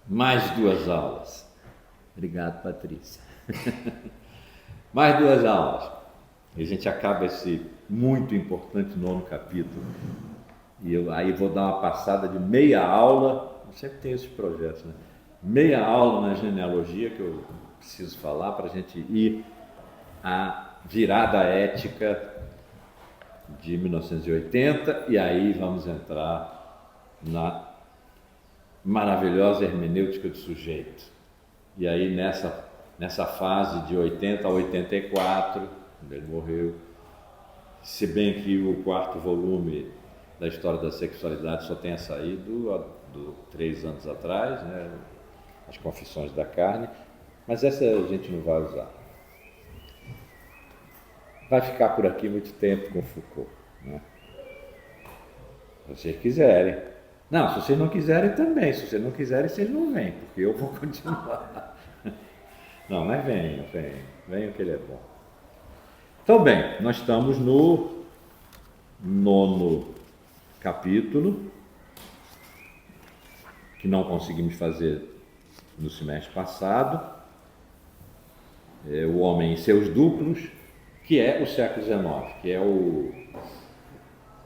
Mais 2 aulas. Obrigado, Patrícia. Mais 2 aulas. E a gente acaba esse muito importante 9º capítulo. E eu aí vou dar uma passada de meia aula. Eu sempre tenho esses projetos, né? Meia aula na genealogia que eu preciso falar para a gente ir à virada ética de 1980 e aí vamos entrar na maravilhosa hermenêutica do sujeito. E aí nessa fase de 80 a 84, quando ele morreu, se bem que o 4º volume da história da sexualidade só tenha saído 3 anos atrás, né? As Confissões da Carne, mas essa a gente não vai usar. Vai ficar por aqui muito tempo com Foucault, né? Se vocês quiserem. Não, se vocês não quiserem também. Se vocês não quiserem, vocês não vêm, porque eu vou continuar. Não, mas venham que ele é bom. Então, bem, nós estamos no 9º capítulo, que não conseguimos fazer no semestre passado, o homem e seus duplos, que é o século XIX, que é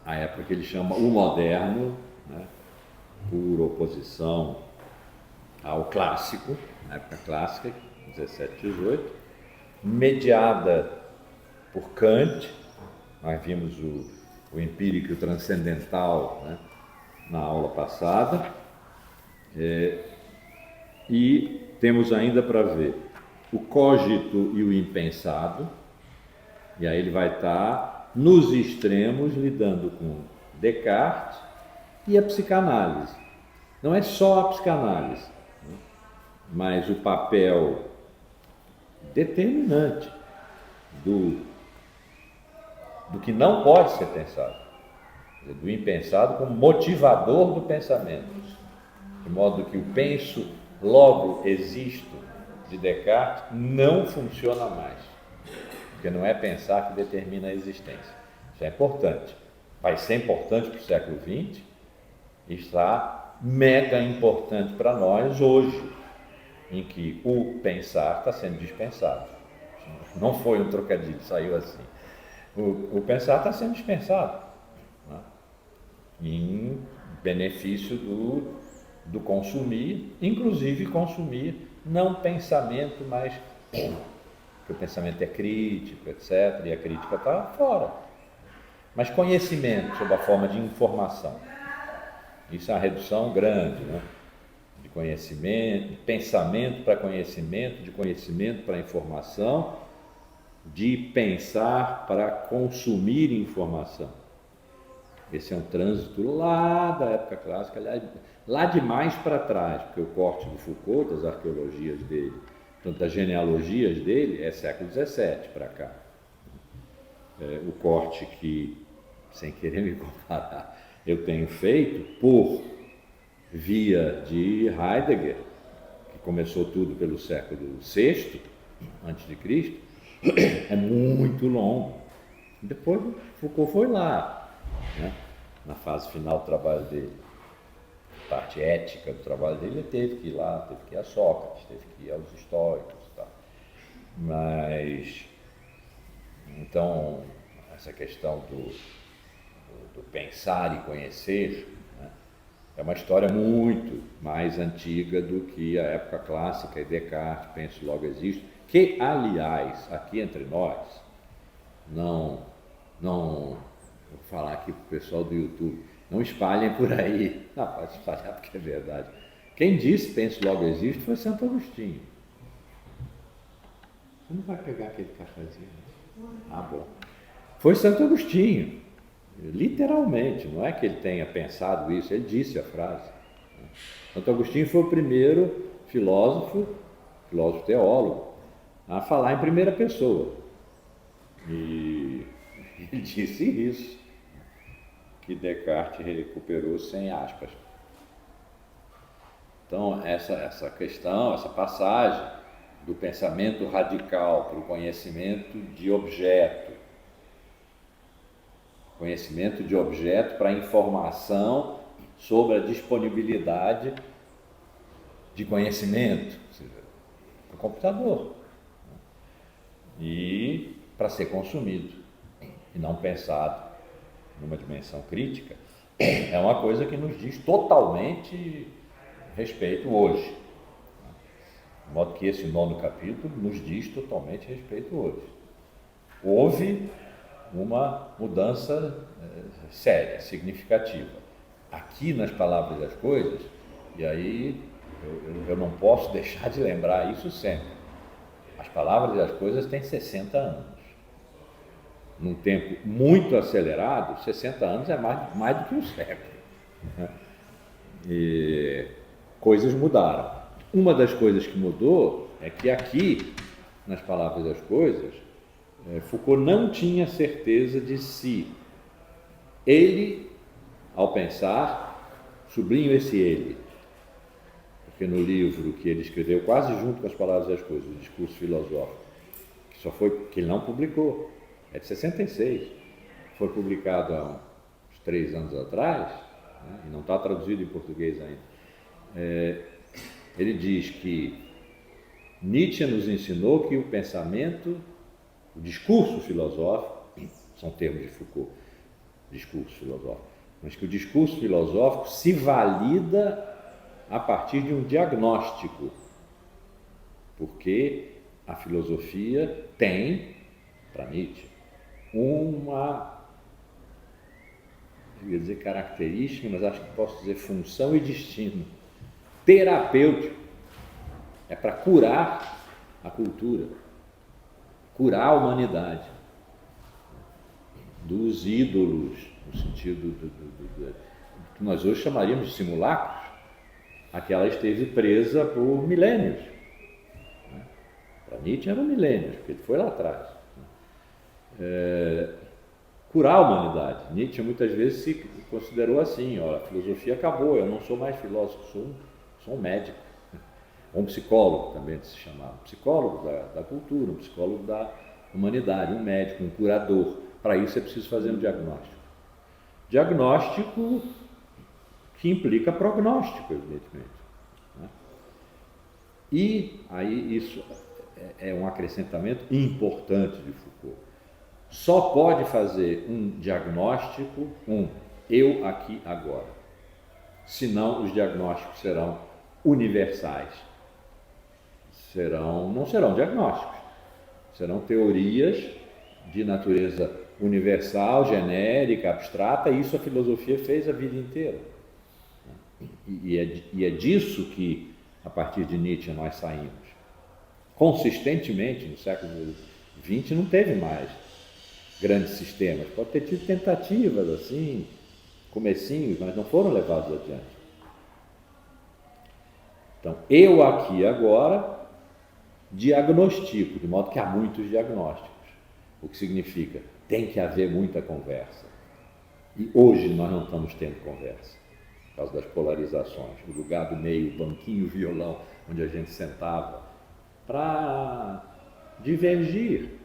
a época que ele chama o moderno, né, por oposição ao clássico, na época clássica, 17 e 18, mediada por Kant. Nós vimos o empírico transcendental, né, na aula passada, e temos ainda para ver o cogito e o impensado, e aí ele vai estar nos extremos lidando com Descartes e a psicanálise. Não é só a psicanálise, né, mas o papel determinante do que não pode ser pensado, do impensado como motivador do pensamento, de modo que o penso, logo existo, de Descartes, não funciona mais, porque não é pensar que determina a existência. Isso é importante. Vai ser importante para o século XX e está mega importante para nós hoje, em que o pensar está sendo dispensado. Não foi um trocadilho, saiu assim. O pensar está sendo dispensado, né, em benefício do consumir, inclusive consumir não pensamento, mas que o pensamento é crítico, etc., e a crítica está fora. Mas conhecimento sob a forma de informação. Isso é uma redução grande, né? De conhecimento, de pensamento para conhecimento, de conhecimento para informação, de pensar para consumir informação. Esse é um trânsito lá da época clássica, aliás, lá de mais para trás, porque o corte do Foucault, das arqueologias dele, portanto, das genealogias dele, é século XVII para cá. O corte que, sem querer me comparar, eu tenho feito por via de Heidegger, que começou tudo pelo século VI, antes de Cristo, é muito longo. Depois Foucault foi lá, né, na fase final do trabalho dele, a parte ética do trabalho dele, ele teve que ir lá, teve que ir a Sócrates, teve que ir aos estoicos, tá? Mas, então, essa questão do pensar e conhecer, né, é uma história muito mais antiga do que a época clássica e Descartes, penso logo existe, que, aliás, aqui entre nós, não vou falar aqui para o pessoal do YouTube, não espalhem por aí, não, pode espalhar porque é verdade. Quem disse penso logo existe foi Santo Agostinho. Você não vai pegar aquele cafezinho? Ah, bom. Foi Santo Agostinho, literalmente, não é que ele tenha pensado isso, ele disse a frase. Santo Agostinho foi o primeiro filósofo teólogo, a falar em primeira pessoa. E ele disse isso, que Descartes recuperou sem aspas. Então, essa questão, essa passagem do pensamento radical para o conhecimento de objeto, para a informação sobre a disponibilidade de conhecimento, ou seja, para o computador, e para ser consumido, e não pensado numa dimensão crítica, é uma coisa que nos diz totalmente respeito hoje. De modo que esse 9º capítulo nos diz totalmente respeito hoje. Houve uma mudança séria, significativa. Aqui nas Palavras das Coisas, e aí eu não posso deixar de lembrar isso sempre, as Palavras das Coisas têm 60 anos. Num tempo muito acelerado, 60 anos é mais do que um século. E coisas mudaram. Uma das coisas que mudou é que aqui, nas Palavras das Coisas, Foucault não tinha certeza de si. Ele, ao pensar, sublinho esse ele, porque no livro que ele escreveu quase junto com as Palavras das Coisas, o Discurso Filosófico, que ele não publicou, é de 66, foi publicado há uns 3 anos atrás, né, e não está traduzido em português ainda. Ele diz que Nietzsche nos ensinou que o pensamento, o discurso filosófico, são termos de Foucault, discurso filosófico, mas que o discurso filosófico se valida a partir de um diagnóstico, porque a filosofia tem, para Nietzsche, uma, eu ia dizer característica, mas acho que posso dizer função e destino terapêutico. É para curar a cultura, curar a humanidade dos ídolos, no sentido do que nós hoje chamaríamos de simulacros, a que ela esteve presa por milênios. Para Nietzsche eram milênios, porque ele foi lá atrás. Curar a humanidade. Nietzsche muitas vezes se considerou assim: olha, a filosofia acabou, eu não sou mais filósofo, sou um médico. Um psicólogo também se chamava, um psicólogo da cultura, um psicólogo da humanidade, um médico, um curador. Para isso é preciso fazer um diagnóstico. Diagnóstico que implica prognóstico, evidentemente. Né? E aí isso é um acrescentamento importante de Foucault. Só pode fazer um diagnóstico, eu aqui agora. Senão os diagnósticos serão universais. Não serão diagnósticos, serão teorias de natureza universal, genérica, abstrata, e isso a filosofia fez a vida inteira. E é disso que, a partir de Nietzsche, nós saímos. Consistentemente, no século XX, não teve mais grandes sistemas. Pode ter tido tentativas assim, comecinhos, mas não foram levados adiante. Então, eu aqui agora diagnostico, de modo que há muitos diagnósticos, o que significa tem que haver muita conversa. E hoje nós não estamos tendo conversa, por causa das polarizações, o lugar do meio, o banquinho, o violão, onde a gente sentava, para divergir.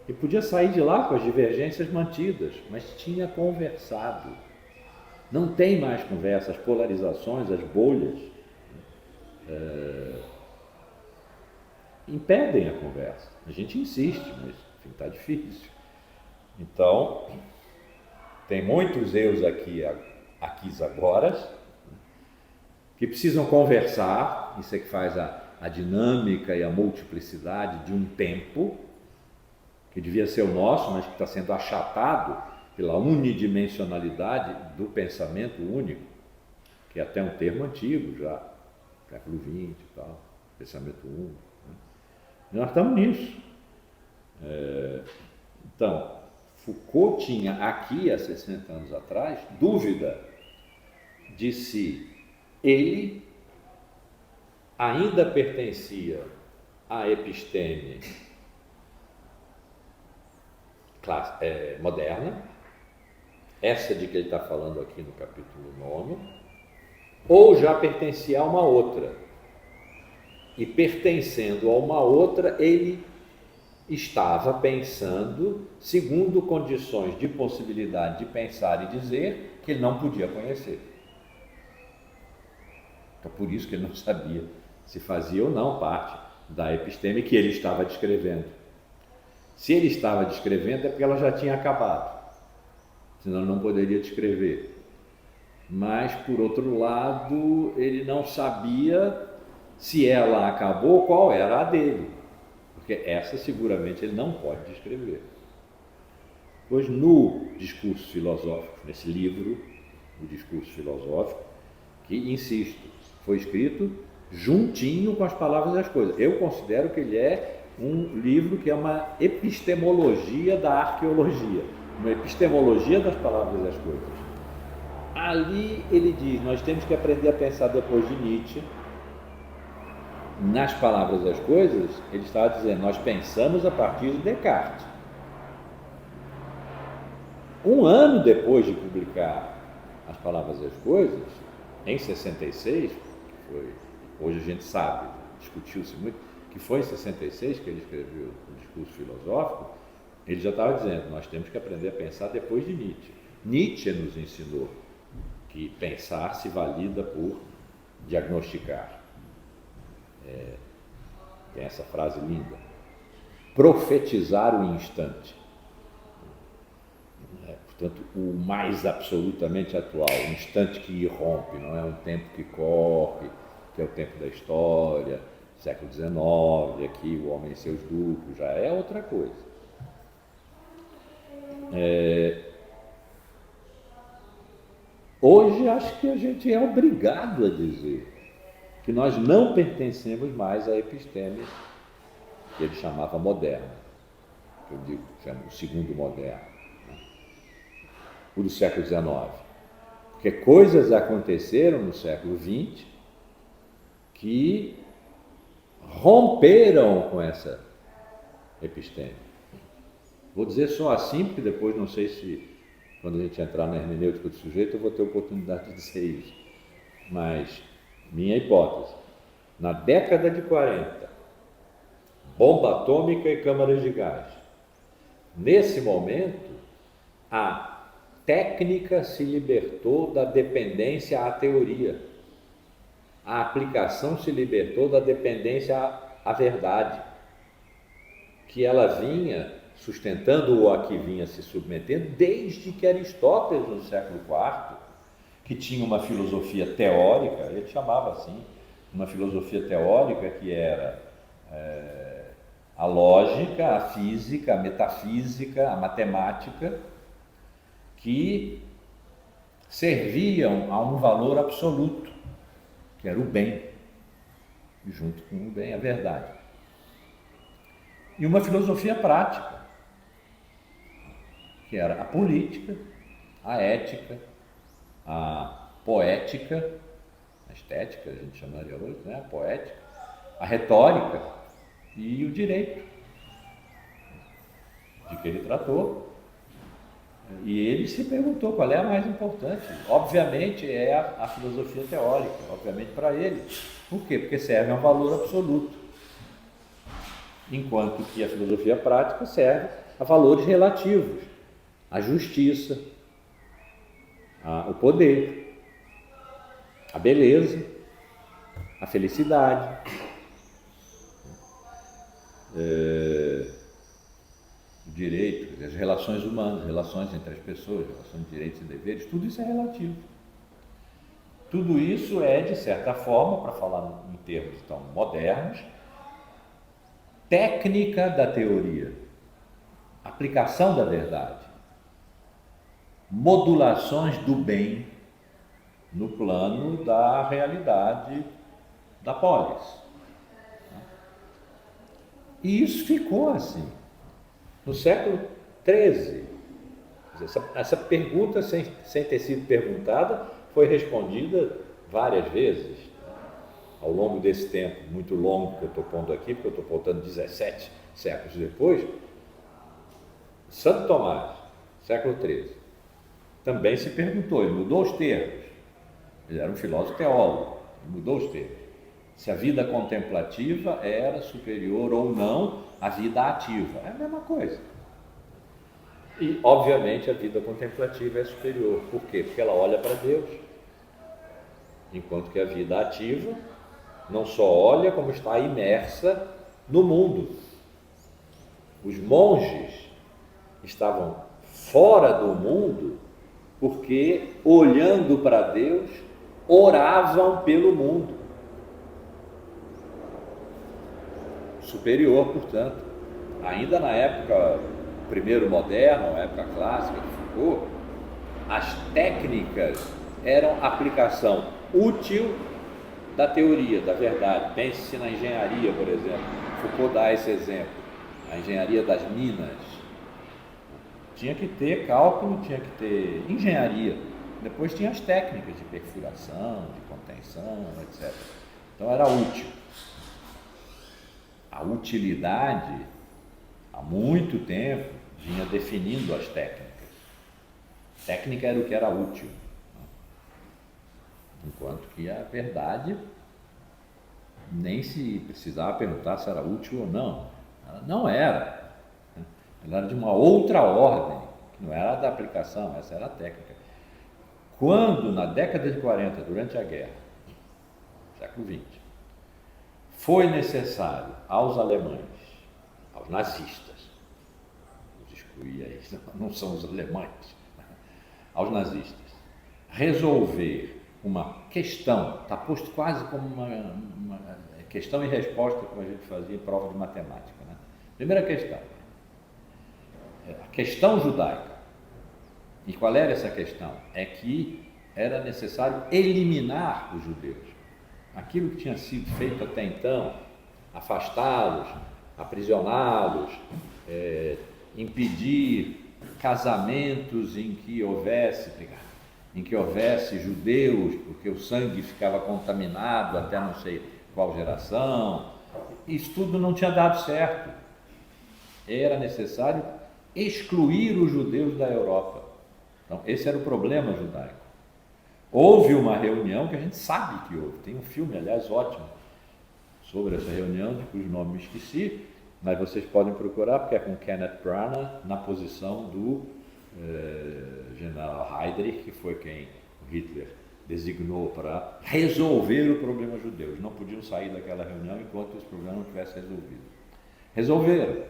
E podia sair de lá com as divergências mantidas, mas tinha conversado. Não tem mais conversa, as polarizações, as bolhas, impedem a conversa. A gente insiste, mas está difícil. Então, tem muitos eus aqui agora, que precisam conversar. Isso é que faz a dinâmica e a multiplicidade de um tempo, que devia ser o nosso, mas que está sendo achatado pela unidimensionalidade do pensamento único, que é até um termo antigo já, século XX e tal, pensamento único. E nós estamos nisso. Então, Foucault tinha aqui, há 60 anos atrás, dúvida de se ele ainda pertencia à episteme moderna, essa de que ele está falando aqui no capítulo 9, ou já pertencia a uma outra. E pertencendo a uma outra, ele estava pensando segundo condições de possibilidade de pensar e dizer que ele não podia conhecer. Então, por isso que ele não sabia se fazia ou não parte da episteme que ele estava descrevendo. Se ele estava descrevendo é porque ela já tinha acabado, senão não poderia descrever. Mas, por outro lado, ele não sabia se ela acabou, qual era a dele, porque essa seguramente ele não pode descrever. Pois no discurso filosófico, nesse livro, o discurso filosófico, que, insisto, foi escrito juntinho com as palavras das coisas. Eu considero que ele é um livro que é uma epistemologia da arqueologia, uma epistemologia das palavras das coisas. Ali ele diz, nós temos que aprender a pensar depois de Nietzsche. Nas palavras das coisas, ele estava dizendo, nós pensamos a partir de Descartes. Um ano depois de publicar as palavras das coisas, em 66, que foi, hoje a gente sabe, discutiu-se muito, que foi em 66 que ele escreveu o discurso filosófico, ele já estava dizendo, nós temos que aprender a pensar depois de Nietzsche. Nietzsche nos ensinou que pensar se valida por diagnosticar. Tem essa frase linda, profetizar o instante. Portanto, o mais absolutamente atual, o instante que irrompe, não é um tempo que corre, que é o tempo da história, século XIX, aqui o homem e seus duplos, já é outra coisa. Hoje acho que a gente é obrigado a dizer que nós não pertencemos mais à episteme que ele chamava moderna, que eu digo, chamo o segundo moderno, o do século XIX, porque coisas aconteceram no século XX que romperam com essa episteme. Vou dizer só assim, porque depois não sei se, quando a gente entrar na hermenêutica do sujeito, eu vou ter oportunidade de dizer isso. Mas, minha hipótese, na década de 40, bomba atômica e câmaras de gás. Nesse momento, a técnica se libertou da dependência à teoria. A aplicação se libertou da dependência à verdade, que ela vinha sustentando ou a que vinha se submetendo desde que Aristóteles, no século IV, que tinha uma filosofia teórica, ele chamava assim, uma filosofia teórica que era a lógica, a física, a metafísica, a matemática, que serviam a um valor absoluto, que era o bem, e junto com o bem, a verdade. E uma filosofia prática, que era a política, a ética, a poética, a estética, a gente chamaria hoje, né? A poética, a retórica e o direito, de que ele tratou. E ele se perguntou qual é a mais importante. Obviamente é a filosofia teórica, obviamente para ele. Por quê? Porque serve a um valor absoluto. Enquanto que a filosofia prática serve a valores relativos. A justiça, o poder, a beleza, a felicidade. O direito, as relações humanas, relações entre as pessoas, relações de direitos e deveres, tudo isso é relativo. Tudo isso é, de certa forma, para falar em termos tão modernos, técnica da teoria, aplicação da verdade, modulações do bem no plano da realidade da polis. E isso ficou assim. No século XIII, essa pergunta, sem ter sido perguntada, foi respondida várias vezes, ao longo desse tempo, muito longo que eu estou pondo aqui, porque eu estou contando 17 séculos depois. Santo Tomás, século XIII, também se perguntou, ele mudou os termos, ele era um filósofo teólogo, ele mudou os termos, se a vida contemplativa era superior ou não à vida ativa. É a mesma coisa. E, obviamente, a vida contemplativa é superior. Por quê? Porque ela olha para Deus. Enquanto que a vida ativa não só olha, como está imersa no mundo. Os monges estavam fora do mundo porque, olhando para Deus, oravam pelo mundo. Superior, portanto. Ainda na época primeiro moderna, a época clássica de Foucault, as técnicas eram aplicação útil da teoria, da verdade. Pense-se na engenharia, por exemplo. Foucault dá esse exemplo. A engenharia das minas. Tinha que ter cálculo, tinha que ter engenharia. Depois tinha as técnicas de perfuração, de contenção, etc. Então era útil. A utilidade, há muito tempo, vinha definindo as técnicas. Técnica era o que era útil. Enquanto que a verdade nem se precisava perguntar se era útil ou não. Ela não era. Ela era de uma outra ordem, que não era a da aplicação, essa era a técnica. Quando, na década de 40, durante a guerra, século XX, foi necessário aos alemães, aos nazistas, vamos excluir aí, não são os alemães, aos nazistas, resolver uma questão, está posto quase como uma questão e resposta, como a gente fazia em prova de matemática, né? Primeira questão, a questão judaica. E qual era essa questão? É que era necessário eliminar os judeus. Aquilo que tinha sido feito até então, afastá-los, aprisioná-los, impedir casamentos em que houvesse judeus, porque o sangue ficava contaminado até não sei qual geração. Isso tudo não tinha dado certo. Era necessário excluir os judeus da Europa. Então, esse era o problema judaico. Houve uma reunião que a gente sabe que houve. Tem um filme, aliás, ótimo, sobre essa reunião, de cujo nome me esqueci, mas vocês podem procurar, porque é com Kenneth Branagh, na posição do general Heydrich, que foi quem Hitler designou para resolver o problema judeu. Eles não podiam sair daquela reunião enquanto esse problema não tivesse resolvido. Resolveram.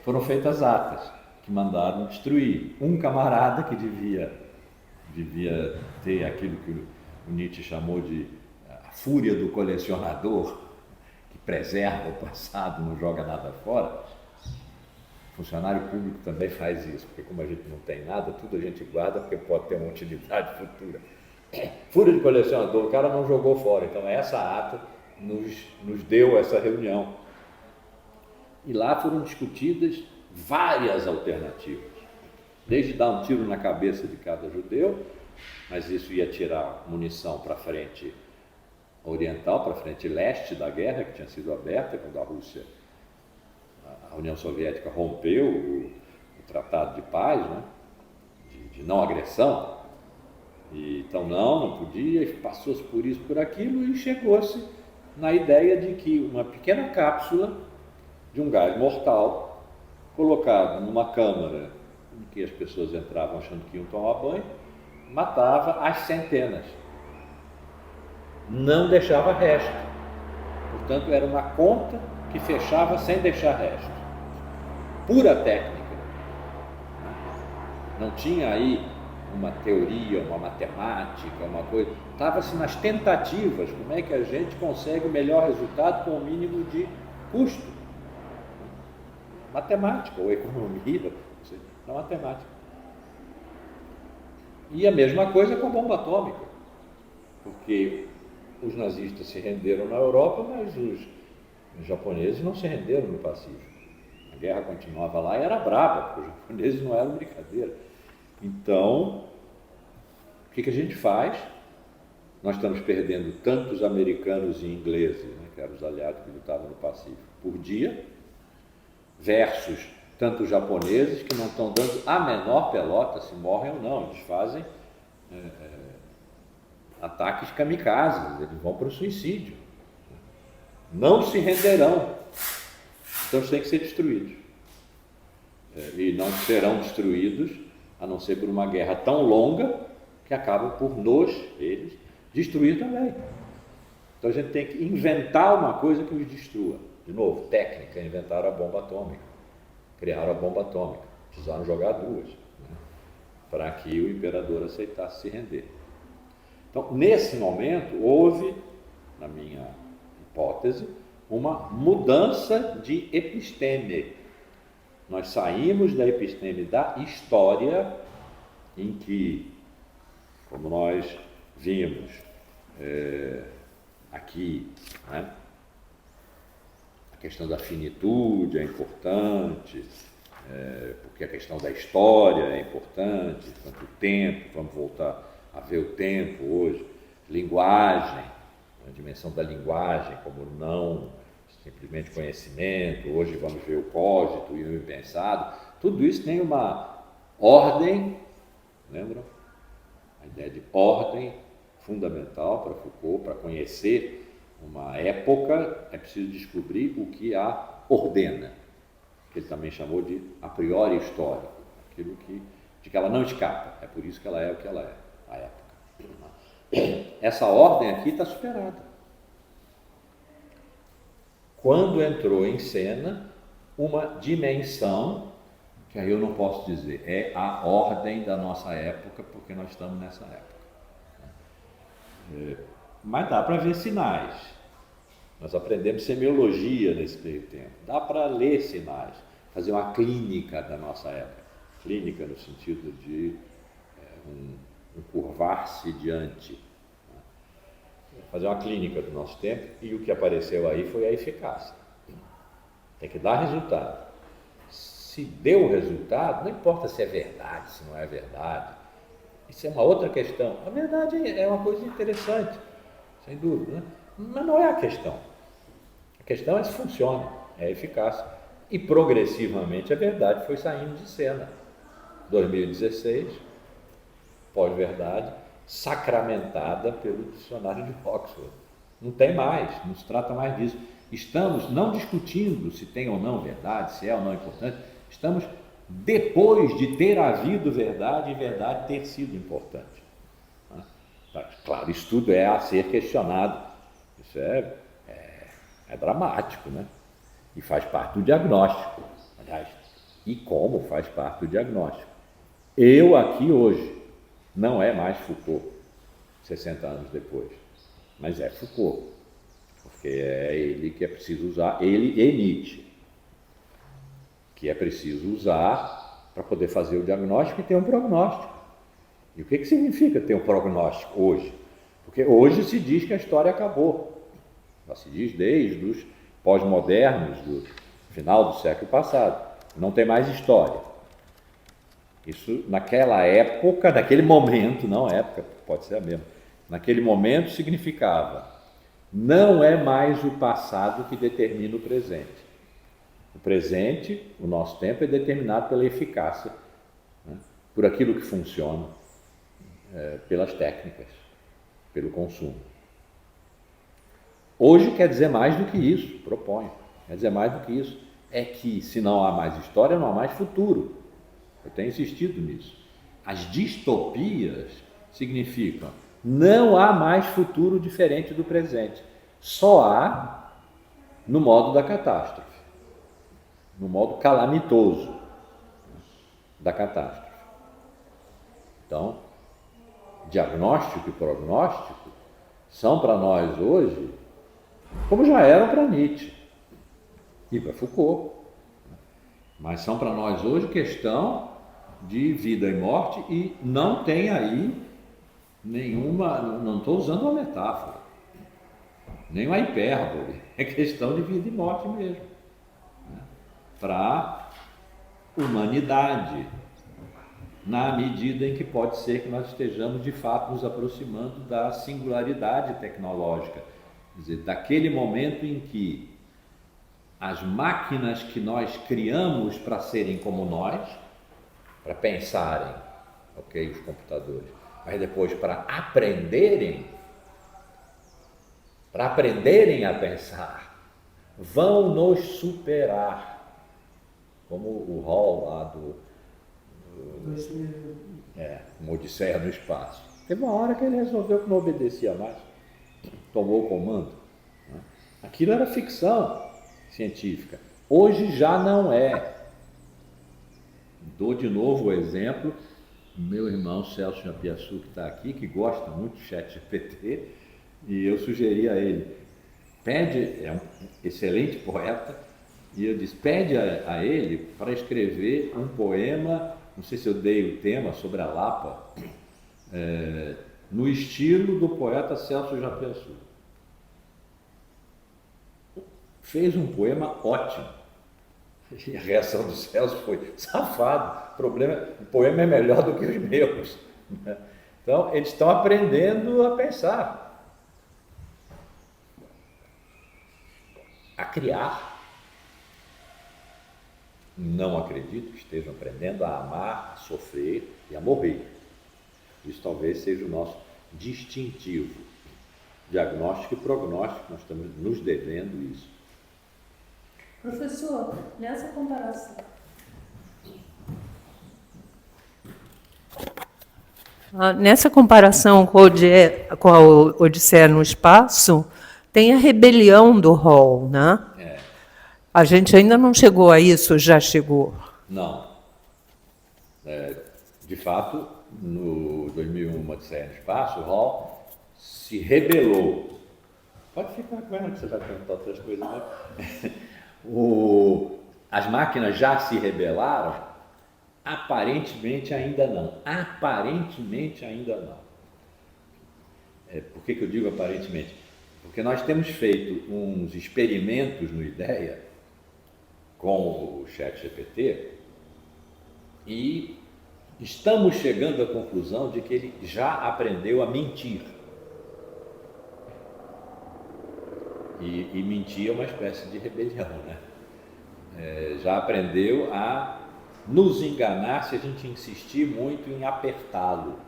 Foram feitas atas que mandaram destruir. Um camarada que devia ter aquilo que o Nietzsche chamou de a fúria do colecionador, que preserva o passado, não joga nada fora. O funcionário público também faz isso, porque como a gente não tem nada, tudo a gente guarda porque pode ter uma utilidade futura. Fúria de colecionador, o cara não jogou fora, então essa ata nos deu essa reunião. E lá foram discutidas várias alternativas, desde dar um tiro na cabeça de cada judeu, mas isso ia tirar munição para a frente oriental, para a frente leste da guerra, que tinha sido aberta quando a União Soviética rompeu o Tratado de Paz, né, de não agressão. E, então não podia, e passou-se por isso, por aquilo, e chegou-se na ideia de que uma pequena cápsula de um gás mortal, colocado numa câmara em que as pessoas entravam achando que iam tomar banho, matava às centenas. Não deixava resto. Portanto, era uma conta que fechava sem deixar resto. Pura técnica. Não tinha aí uma teoria, uma matemática, uma coisa. Estava-se nas tentativas. Como é que a gente consegue o melhor resultado com o mínimo de custo? Matemática ou economia, na matemática. E a mesma coisa com a bomba atômica, porque os nazistas se renderam na Europa, mas os japoneses não se renderam no Pacífico. A guerra continuava lá e era brava, porque os japoneses não eram brincadeira. Então, o que a gente faz? Nós estamos perdendo tantos americanos e ingleses, né, que eram os aliados que lutavam no Pacífico, por dia, versus tantos japoneses que não estão dando a menor pelota se morrem ou não. Eles fazem ataques kamikazes, eles vão para o suicídio. Não se renderão. Então eles têm que ser destruídos. E não serão destruídos, a não ser por uma guerra tão longa que acaba por eles, destruir também. Então a gente tem que inventar uma coisa que os destrua. De novo, técnica, inventaram a bomba atômica, criaram a bomba atômica, precisaram jogar duas, né, para que o imperador aceitasse se render. Então, nesse momento, houve, na minha hipótese, uma mudança de episteme. Nós saímos da episteme da história, em que, como nós vimos aqui, né, a questão da finitude é importante, porque a questão da história é importante, quanto o tempo, vamos voltar a ver o tempo hoje, linguagem, a dimensão da linguagem como não simplesmente conhecimento, hoje vamos ver o cogito e o impensado, tudo isso tem uma ordem, lembram? A ideia de ordem fundamental para Foucault, para conhecer uma época, é preciso descobrir o que a ordena, que ele também chamou de a priori histórico, aquilo de que ela não escapa, é por isso que ela é o que ela é, a época. Essa ordem aqui está superada. Quando entrou em cena uma dimensão, que aí eu não posso dizer, é a ordem da nossa época, porque nós estamos nessa época. Mas dá para ver sinais. Nós aprendemos semiologia nesse meio tempo. Dá para ler sinais, fazer uma clínica da nossa época. Clínica no sentido de um curvar-se diante. Fazer uma clínica do nosso tempo, e o que apareceu aí foi a eficácia. Tem que dar resultado. Se deu resultado, não importa se é verdade, se não é verdade. Isso é uma outra questão. A verdade é uma coisa interessante, sem dúvida, né? Mas não é a questão. A questão é se funciona, é eficaz. E progressivamente a verdade foi saindo de cena. 2016, pós-verdade, sacramentada pelo dicionário de Oxford. Não tem mais, não se trata mais disso. Estamos não discutindo se tem ou não verdade, se é ou não importante, estamos depois de ter havido verdade e verdade ter sido importante. Claro, isso tudo é a ser questionado, isso é dramático, né? E faz parte do diagnóstico, aliás, e como faz parte do diagnóstico. Eu aqui hoje, não é mais Foucault, 60 anos depois, mas é Foucault, porque é ele que é preciso usar, ele e Nietzsche, que é preciso usar para poder fazer o diagnóstico e ter um prognóstico. E o que significa ter um prognóstico hoje? Porque hoje se diz que a história acabou, já se diz desde os pós-modernos, do final do século passado, não tem mais história. Isso, naquela época, naquele momento, não época, pode ser a mesma, naquele momento significava, não é mais o passado que determina o presente. O presente, o nosso tempo, é determinado pela eficácia, né? Por aquilo que funciona, pelas técnicas, pelo consumo. Hoje quer dizer mais do que isso, proponho, quer dizer mais do que isso, é que se não há mais história, não há mais futuro. Eu tenho insistido nisso. As distopias significam não há mais futuro diferente do presente. Só há no modo da catástrofe, no modo calamitoso da catástrofe. Então, diagnóstico e prognóstico são para nós hoje, como já eram para Nietzsche e para Foucault, mas são para nós hoje questão de vida e morte, e não tem aí nenhuma, não estou usando uma metáfora, nem uma hipérbole, é questão de vida e morte mesmo, né? Para a humanidade, na medida em que pode ser que nós estejamos de fato nos aproximando da singularidade tecnológica, quer dizer, daquele momento em que as máquinas que nós criamos para serem como nós, para pensarem, ok, os computadores, mas depois para aprenderem a pensar, vão nos superar, como o Hall lá uma Odisseia no Espaço. Teve uma hora que ele resolveu que não obedecia mais. tomou o comando. Né? Aquilo era ficção científica. Hoje já não é. Dou de novo o exemplo, meu irmão Celso Jampiaçu, que está aqui, que gosta muito do ChatGPT, e eu sugeri a ele, é um excelente poeta, e eu disse, pede a ele para escrever um poema, não sei se eu dei o tema, sobre a Lapa, no estilo do poeta Celso Jampiaçu. Fez um poema ótimo. E a reação do Celso foi, safado, o poema é melhor do que os meus. Então, eles estão aprendendo a pensar, a criar. Não acredito que estejam aprendendo a amar, a sofrer e a morrer. Isso talvez seja o nosso distintivo. Diagnóstico e prognóstico, nós estamos nos devendo isso. Professor, nessa comparação. Nessa comparação com a Odisseia no espaço, tem a rebelião do Hall, né? A gente ainda não chegou a isso, já chegou? Não. De fato, no 2001, Odisseia no espaço, o Hall se rebelou. Pode ficar com ela que você vai perguntar outras coisas, né? As máquinas já se rebelaram? Aparentemente ainda não. Aparentemente ainda não. Por que eu digo aparentemente? Porque nós temos feito uns experimentos no IDEA com o ChatGPT e estamos chegando à conclusão de que ele já aprendeu a mentir. E mentir é uma espécie de rebelião, né? Já aprendeu a nos enganar se a gente insistir muito em apertá-lo.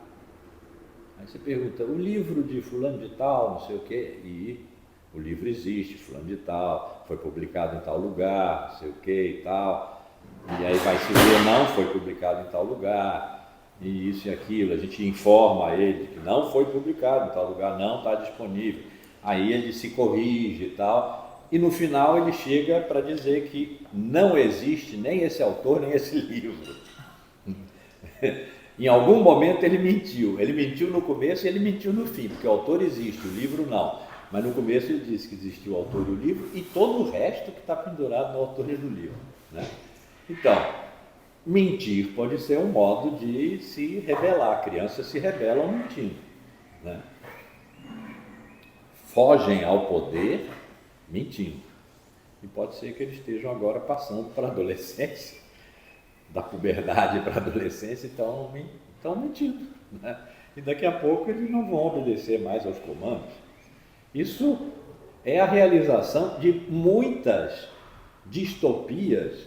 Aí você pergunta, o livro de fulano de tal, não sei o quê, e o livro existe, fulano de tal, foi publicado em tal lugar, não sei o quê e tal, e aí vai se ver, não foi publicado em tal lugar, e isso e aquilo, a gente informa ele que não foi publicado em tal lugar, não está disponível, aí ele se corrige e tal, e no final ele chega para dizer que não existe nem esse autor, nem esse livro. Em algum momento ele mentiu no começo e ele mentiu no fim, porque o autor existe, o livro não. Mas no começo ele disse que existia o autor e o livro e todo o resto que está pendurado no autor e no livro. Né? Então, mentir pode ser um modo de se rebelar. Crianças se rebelam mentindo. Né? Fogem ao poder mentindo. E pode ser que eles estejam agora passando para a adolescência, da puberdade para a adolescência, estão mentindo. Né? E daqui a pouco eles não vão obedecer mais aos comandos. Isso é a realização de muitas distopias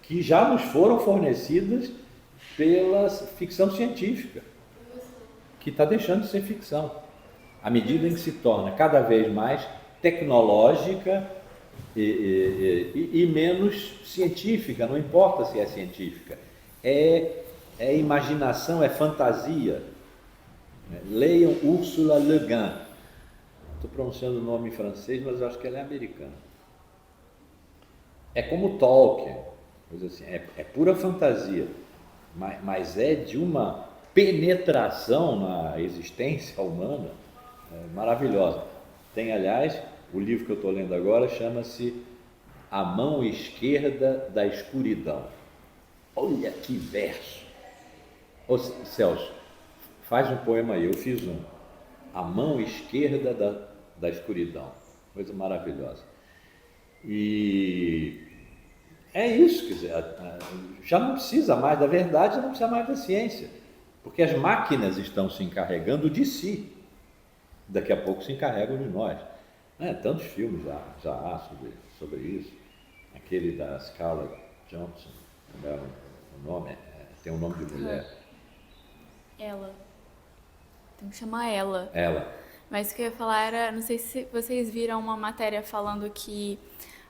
que já nos foram fornecidas pela ficção científica, que está deixando de ser ficção, à medida em que se torna cada vez mais tecnológica e menos científica, não importa se é científica, é imaginação, é fantasia. Leiam Ursula Le Guin. Estou pronunciando o nome em francês, mas acho que ela é americana. É como Tolkien, coisa assim, é pura fantasia, mas é de uma penetração na existência humana maravilhosa. Tem, aliás, o livro que eu estou lendo agora chama-se A Mão Esquerda da Escuridão. Olha que verso! Ô, Celso, faz um poema aí, eu fiz um. A Mão Esquerda da Escuridão. Coisa maravilhosa. E é isso, quer dizer, já não precisa mais da verdade, já não precisa mais da ciência, porque as máquinas estão se encarregando de si. Daqui a pouco se encarregam de nós. Tantos filmes já há sobre isso. Aquele da Scarlett Johansson, como é o nome? Tem um nome de mulher. Ela. Tem que chamar ela. Ela. Mas o que eu ia falar era, não sei se vocês viram uma matéria falando que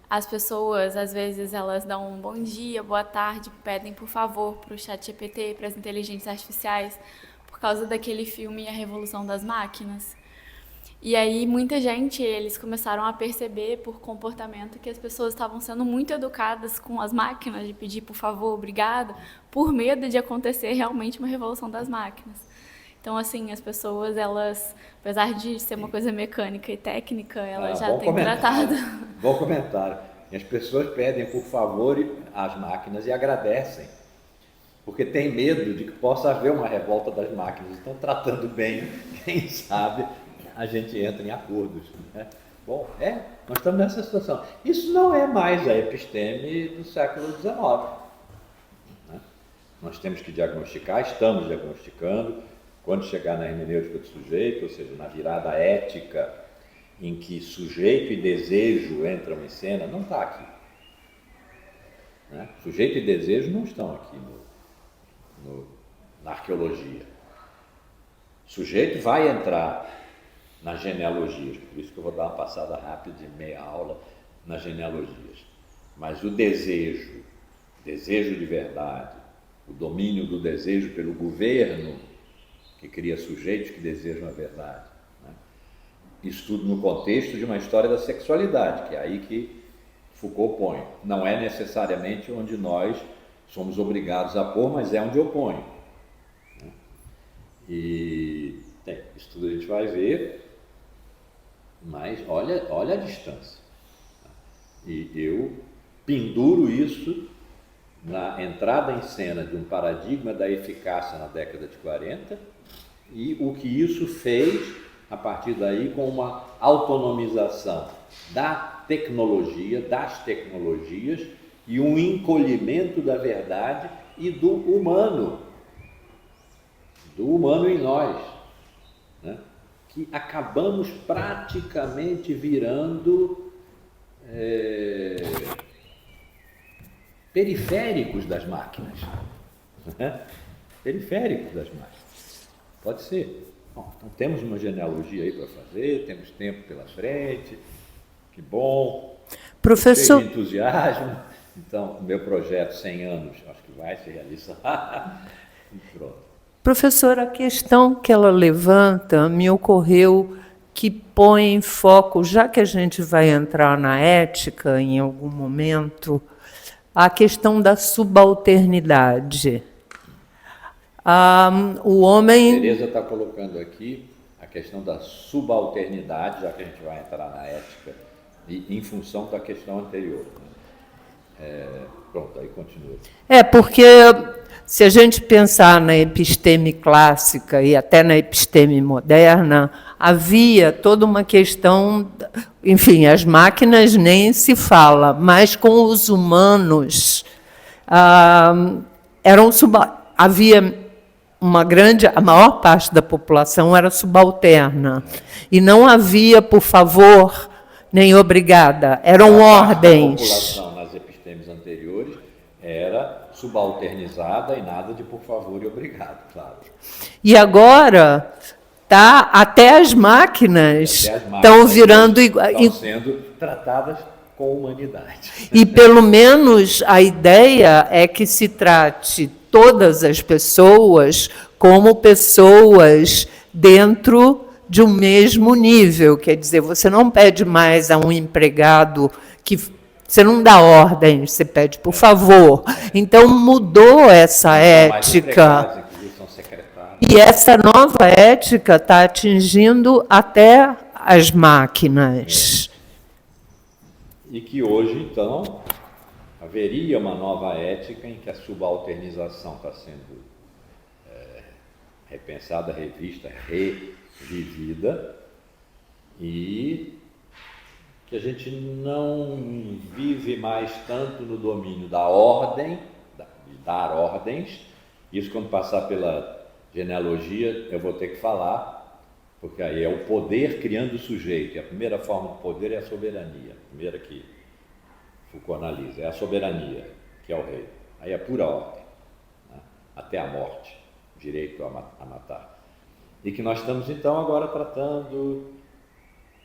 as pessoas, às vezes, elas dão um bom dia, boa tarde, pedem por favor para o ChatGPT, para as inteligências artificiais, por causa daquele filme A Revolução das Máquinas. E aí muita gente, eles começaram a perceber por comportamento que as pessoas estavam sendo muito educadas com as máquinas, de pedir por favor, obrigado, por medo de acontecer realmente uma revolução das máquinas. Então, assim, as pessoas, elas, apesar de ser uma coisa mecânica e técnica, elas já têm tratado. Bom comentário. As pessoas pedem por favor às máquinas e agradecem, porque tem medo de que possa haver uma revolta das máquinas. Então, tratando bem, quem sabe, a gente entra em acordos, né? Bom, nós estamos nessa situação. Isso não é mais a episteme do século XIX, né? Nós temos que diagnosticar, estamos diagnosticando. Quando chegar na hermenêutica do sujeito, ou seja, na virada ética, em que sujeito e desejo entram em cena, não está aqui, né? Sujeito e desejo não estão aqui na arqueologia. Sujeito vai entrar nas genealogias, por isso que eu vou dar uma passada rápida de meia aula nas genealogias. Mas o desejo de verdade, o domínio do desejo pelo governo, que cria sujeitos que desejam a verdade, né? Isso tudo no contexto de uma história da sexualidade, que é aí que Foucault põe. Não é necessariamente onde nós somos obrigados a pôr, mas é onde eu ponho, né? E isso tudo a gente vai ver, mas olha a distância. E eu penduro isso na entrada em cena de um paradigma da eficácia na década de 40 e o que isso fez a partir daí com uma autonomização da tecnologia, das tecnologias e um encolhimento da verdade e do humano em nós, né? Que acabamos praticamente virando periféricos das máquinas, né? Periféricos das máquinas. Pode ser. Bom, então temos uma genealogia aí para fazer, temos tempo pela frente, que bom, Professor... cheio de entusiasmo. Então, o meu projeto 100 anos, acho que vai se realizar. E pronto. Professor, a questão que ela levanta me ocorreu que põe em foco, já que a gente vai entrar na ética em algum momento, a questão da subalternidade. O homem... Tereza está colocando aqui a questão da subalternidade, já que a gente vai entrar na ética, e em função da questão anterior, né? Pronto, aí continua. Porque se a gente pensar na episteme clássica e até na episteme moderna, havia toda uma questão, enfim, as máquinas nem se fala, mas com os humanos havia a maior parte da população era subalterna e não havia, por favor, nem obrigada, eram ordens. A população nas epistemes anteriores era subalternizada e nada de por favor e obrigado, claro. E agora até as máquinas estão virando estão sendo tratadas com humanidade. E pelo menos a ideia é que se trate todas as pessoas como pessoas dentro de um mesmo nível. Quer dizer, você não pede mais a um empregado que você não dá ordem, você pede por favor. Então mudou essa ética. E essa nova ética está atingindo até as máquinas. E que hoje, então, haveria uma nova ética em que a subalternização está sendo repensada, revista, revivida, e que a gente não vive mais tanto no domínio da ordem, de dar ordens. Isso, quando passar pela genealogia, eu vou ter que falar, porque aí é o poder criando o sujeito, e a primeira forma de poder é a soberania, a primeira que Foucault analisa, é a soberania, que é o rei. Aí é pura ordem, né? Até a morte, direito a matar. E que nós estamos, então, agora tratando...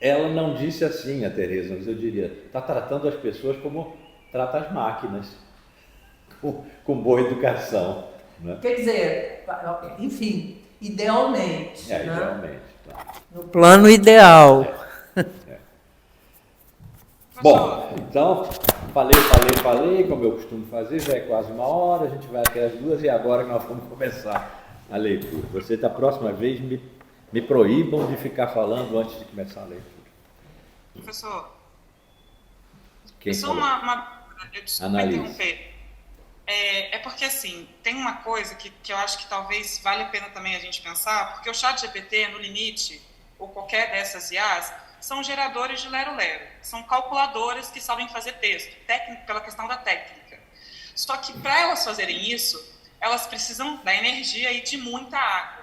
Ela não disse assim, a Tereza, mas eu diria, está tratando as pessoas como trata as máquinas, com boa educação, né? Quer dizer, enfim, idealmente. Idealmente, claro. No plano ideal. Bom, então, falei, como eu costumo fazer, já é quase 1 hora, a gente vai até as 2 e agora que nós vamos começar a leitura. Você, da próxima vez, me proíbam de ficar falando antes de começar a leitura. Professor, Quem só falou? desculpa interromper. É porque, assim, tem uma coisa que eu acho que talvez vale a pena também a gente pensar, porque o ChatGPT, no limite, ou qualquer dessas IAs, são geradores de lero-lero, são calculadoras que sabem fazer texto, pela questão da técnica. Só que para elas fazerem isso, elas precisam da energia e de muita água.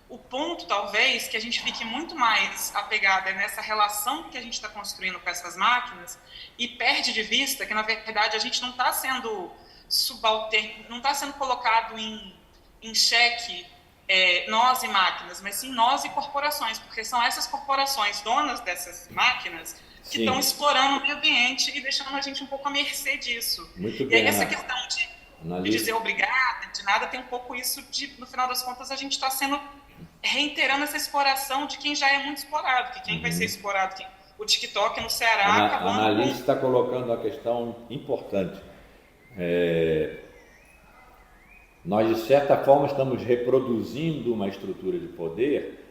O ponto, talvez, que a gente fique muito mais apegada nessa relação que a gente está construindo com essas máquinas e perde de vista que, na verdade, a gente não está sendo subalterno, não está sendo colocado em xeque nós e máquinas, mas sim nós e corporações, porque são essas corporações donas dessas máquinas que estão explorando o meio ambiente e deixando a gente um pouco à mercê disso. Muito e bem, aí essa questão de dizer obrigada, de nada, tem um pouco isso de, no final das contas, a gente está reiterando essa exploração de quem já é muito explorado, que quem vai ser explorado, o TikTok no Ceará acabando. A Annalise está colocando uma questão importante. Nós, de certa forma, estamos reproduzindo uma estrutura de poder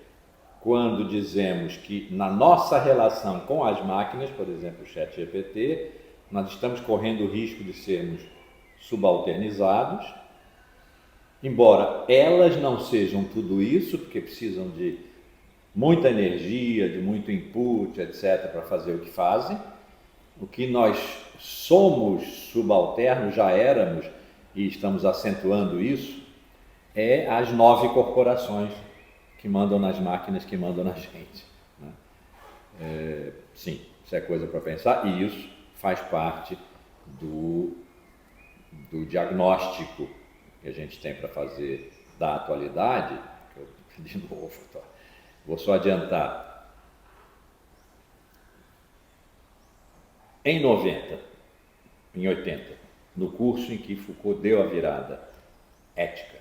quando dizemos que na nossa relação com as máquinas, por exemplo, o ChatGPT, nós estamos correndo o risco de sermos subalternizados, embora elas não sejam tudo isso, porque precisam de muita energia, de muito input, etc., para fazer o que fazem. O que nós somos subalternos, já éramos, e estamos acentuando isso, é as 9 corporações que mandam nas máquinas, que mandam na gente. Né? Sim, isso é coisa para pensar, e isso faz parte do diagnóstico que a gente tem para fazer da atualidade. De novo, vou só adiantar. Em 80, no curso em que Foucault deu a virada ética,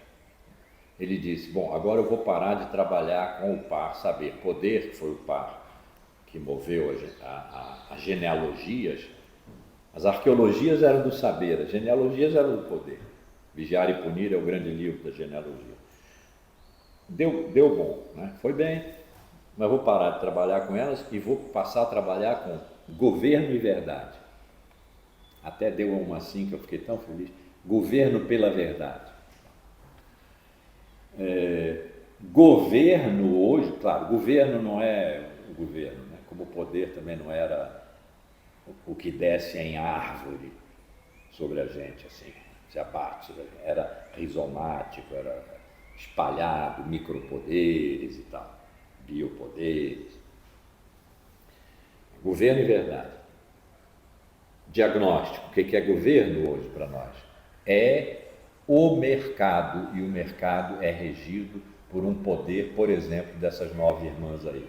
ele disse, bom, agora eu vou parar de trabalhar com o par saber. Poder, que foi o par que moveu as genealogias. As arqueologias eram do saber, as genealogias eram do poder. Vigiar e Punir é o grande livro da genealogia. Deu bom, né? Foi bem, mas vou parar de trabalhar com elas e vou passar a trabalhar com governo e verdade. Até deu uma assim que eu fiquei tão feliz. Governo pela verdade. Governo hoje, claro, governo não é o governo, né? Como o poder também não era o que desce em árvore sobre a gente, assim, se abate sobre a gente. Era rizomático, era espalhado, micropoderes e tal, biopoderes. Governo e verdade. Diagnóstico, o que é governo hoje para nós? É o mercado, e o mercado é regido por um poder, por exemplo, dessas 9 irmãs aí.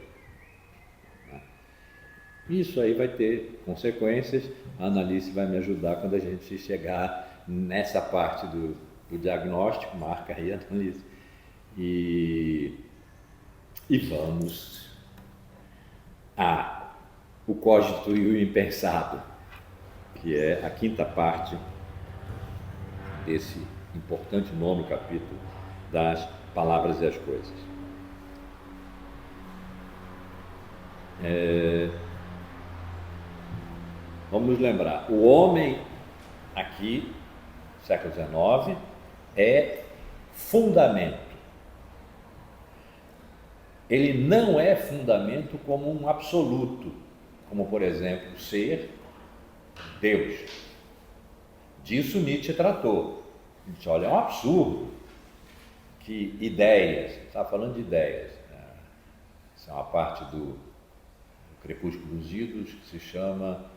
Isso aí vai ter consequências, a Annalise vai me ajudar quando a gente chegar nessa parte do diagnóstico, marca aí, Annalise, e vamos o cogito e o impensado, que é a 5ª parte desse importante 9º capítulo das Palavras e as Coisas. Vamos nos lembrar, o homem aqui, século XIX, é fundamento. Ele não é fundamento como um absoluto, como, por exemplo, ser Deus. Disso Nietzsche tratou. Nietzsche, olha, é um absurdo que ideias, está falando de ideias, né? Isso é uma parte do Crepúsculo dos Ídolos que se chama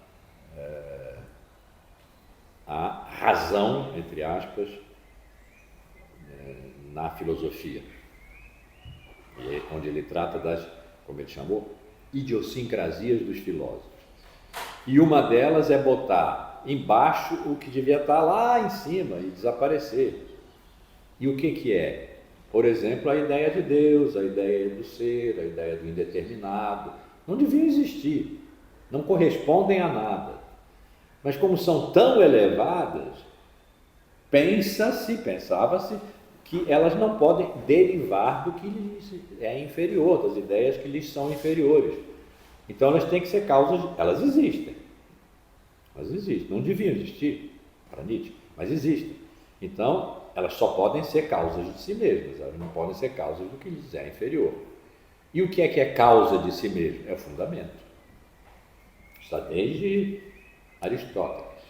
a razão, entre aspas, na filosofia, onde ele trata das, como ele chamou, idiosincrasias dos filósofos. E uma delas é botar embaixo o que devia estar lá em cima e desaparecer. E o que é? Por exemplo, a ideia de Deus, a ideia do ser, a ideia do indeterminado, não deviam existir, não correspondem a nada. Mas como são tão elevadas, pensava-se que elas não podem derivar do que lhes é inferior, das ideias que lhes são inferiores. Então elas têm que ser causas, elas existem, não deviam existir para Nietzsche, mas existem. Então elas só podem ser causas de si mesmas, elas não podem ser causas do que lhes é inferior. E o que é causa de si mesmo? É o fundamento. Está desde Aristóteles.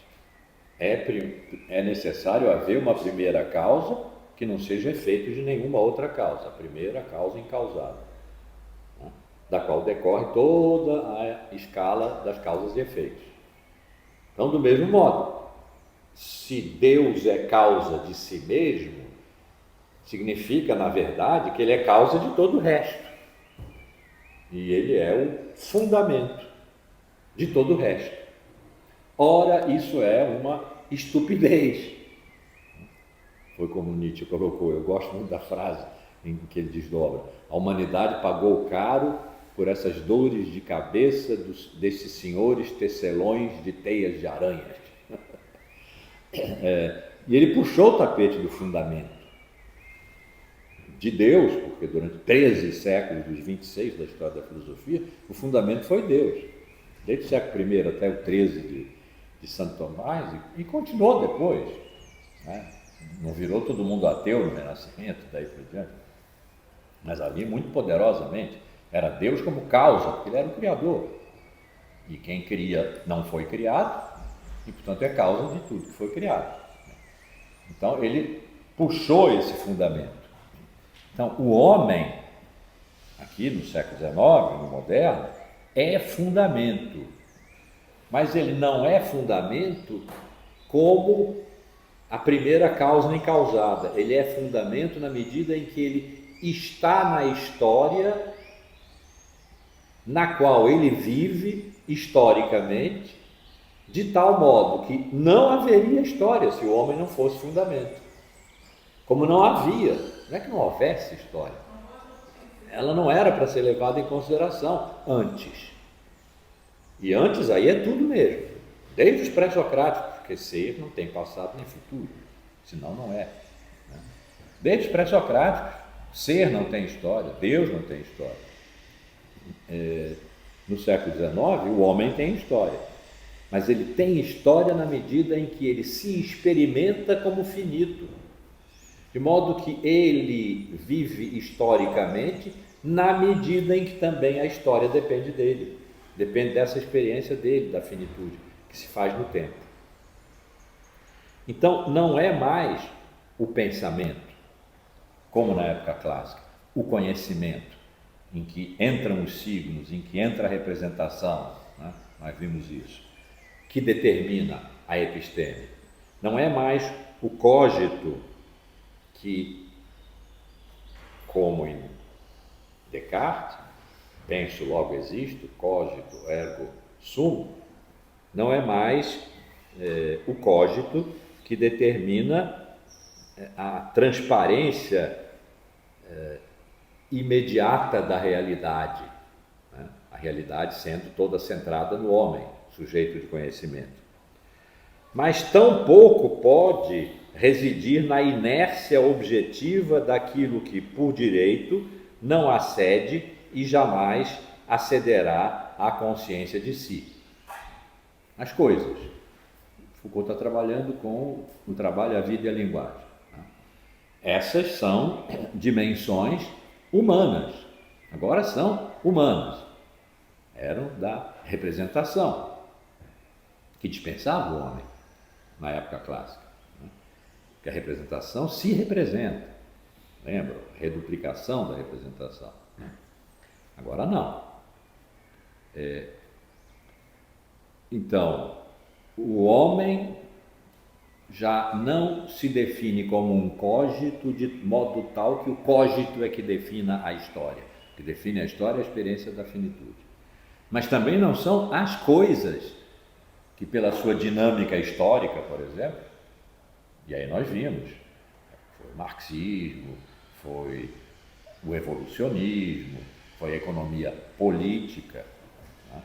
É necessário haver uma primeira causa que não seja efeito de nenhuma outra causa, a primeira causa incausada, né? Da qual decorre toda a escala das causas e efeitos. Então, do mesmo modo, se Deus é causa de si mesmo, significa, na verdade, que ele é causa de todo o resto. E ele é o fundamento de todo o resto. Ora, isso é uma estupidez. Foi como Nietzsche colocou, eu gosto muito da frase em que ele desdobra: a humanidade pagou caro por essas dores de cabeça desses senhores tecelões de teias de aranhas. E ele puxou o tapete do fundamento de Deus, porque durante 13 séculos dos 26 da história da filosofia, o fundamento foi Deus, desde o século I até o 13 de Santo Tomás, e continuou depois, né? Não virou todo mundo ateu no Renascimento, daí por diante, mas ali muito poderosamente era Deus como causa, porque ele era o Criador, e quem cria não foi criado, e portanto é causa de tudo que foi criado. Então ele puxou esse fundamento. Então o homem, aqui no século XIX, no moderno, é fundamento, mas ele não é fundamento como a primeira causa incausada. Ele é fundamento na medida em que ele está na história na qual ele vive historicamente, de tal modo que não haveria história se o homem não fosse fundamento. Como não havia, não é que não houvesse história, ela não era para ser levada em consideração antes. E antes aí é tudo mesmo, desde os pré-socráticos, porque ser não tem passado nem futuro, senão não é, né? Desde os pré-socráticos, ser não tem história, Deus não tem história. No século XIX, o homem tem história, mas ele tem história na medida em que ele se experimenta como finito, de modo que ele vive historicamente na medida em que também a história depende dele, depende dessa experiência dele, da finitude, que se faz no tempo. Então, não é mais o pensamento, como na época clássica, o conhecimento, em que entram os signos, em que entra a representação, né? Nós vimos isso, que determina a episteme. Não é mais o cogito que, como em Descartes, penso, logo existo, cogito, ergo sum, não é mais o cogito que determina a transparência imediata da realidade, né? A realidade sendo toda centrada no homem, sujeito de conhecimento. Mas tampouco pode residir na inércia objetiva daquilo que, por direito, não acede e jamais acederá à consciência de si. As coisas. Foucault está trabalhando com o trabalho A Vida e a Linguagem. Essas são dimensões humanas, agora são humanas, eram da representação, que dispensava o homem na época clássica, né? Que a representação se representa, lembra? A reduplicação da representação, né? Agora não. Então, o homem já não se define como um cogito de modo tal que o cogito é que defina a história. O que define a história é a experiência da finitude. Mas também não são as coisas que, pela sua dinâmica histórica, por exemplo, e aí nós vimos, foi o marxismo, foi o evolucionismo, foi a economia política, né,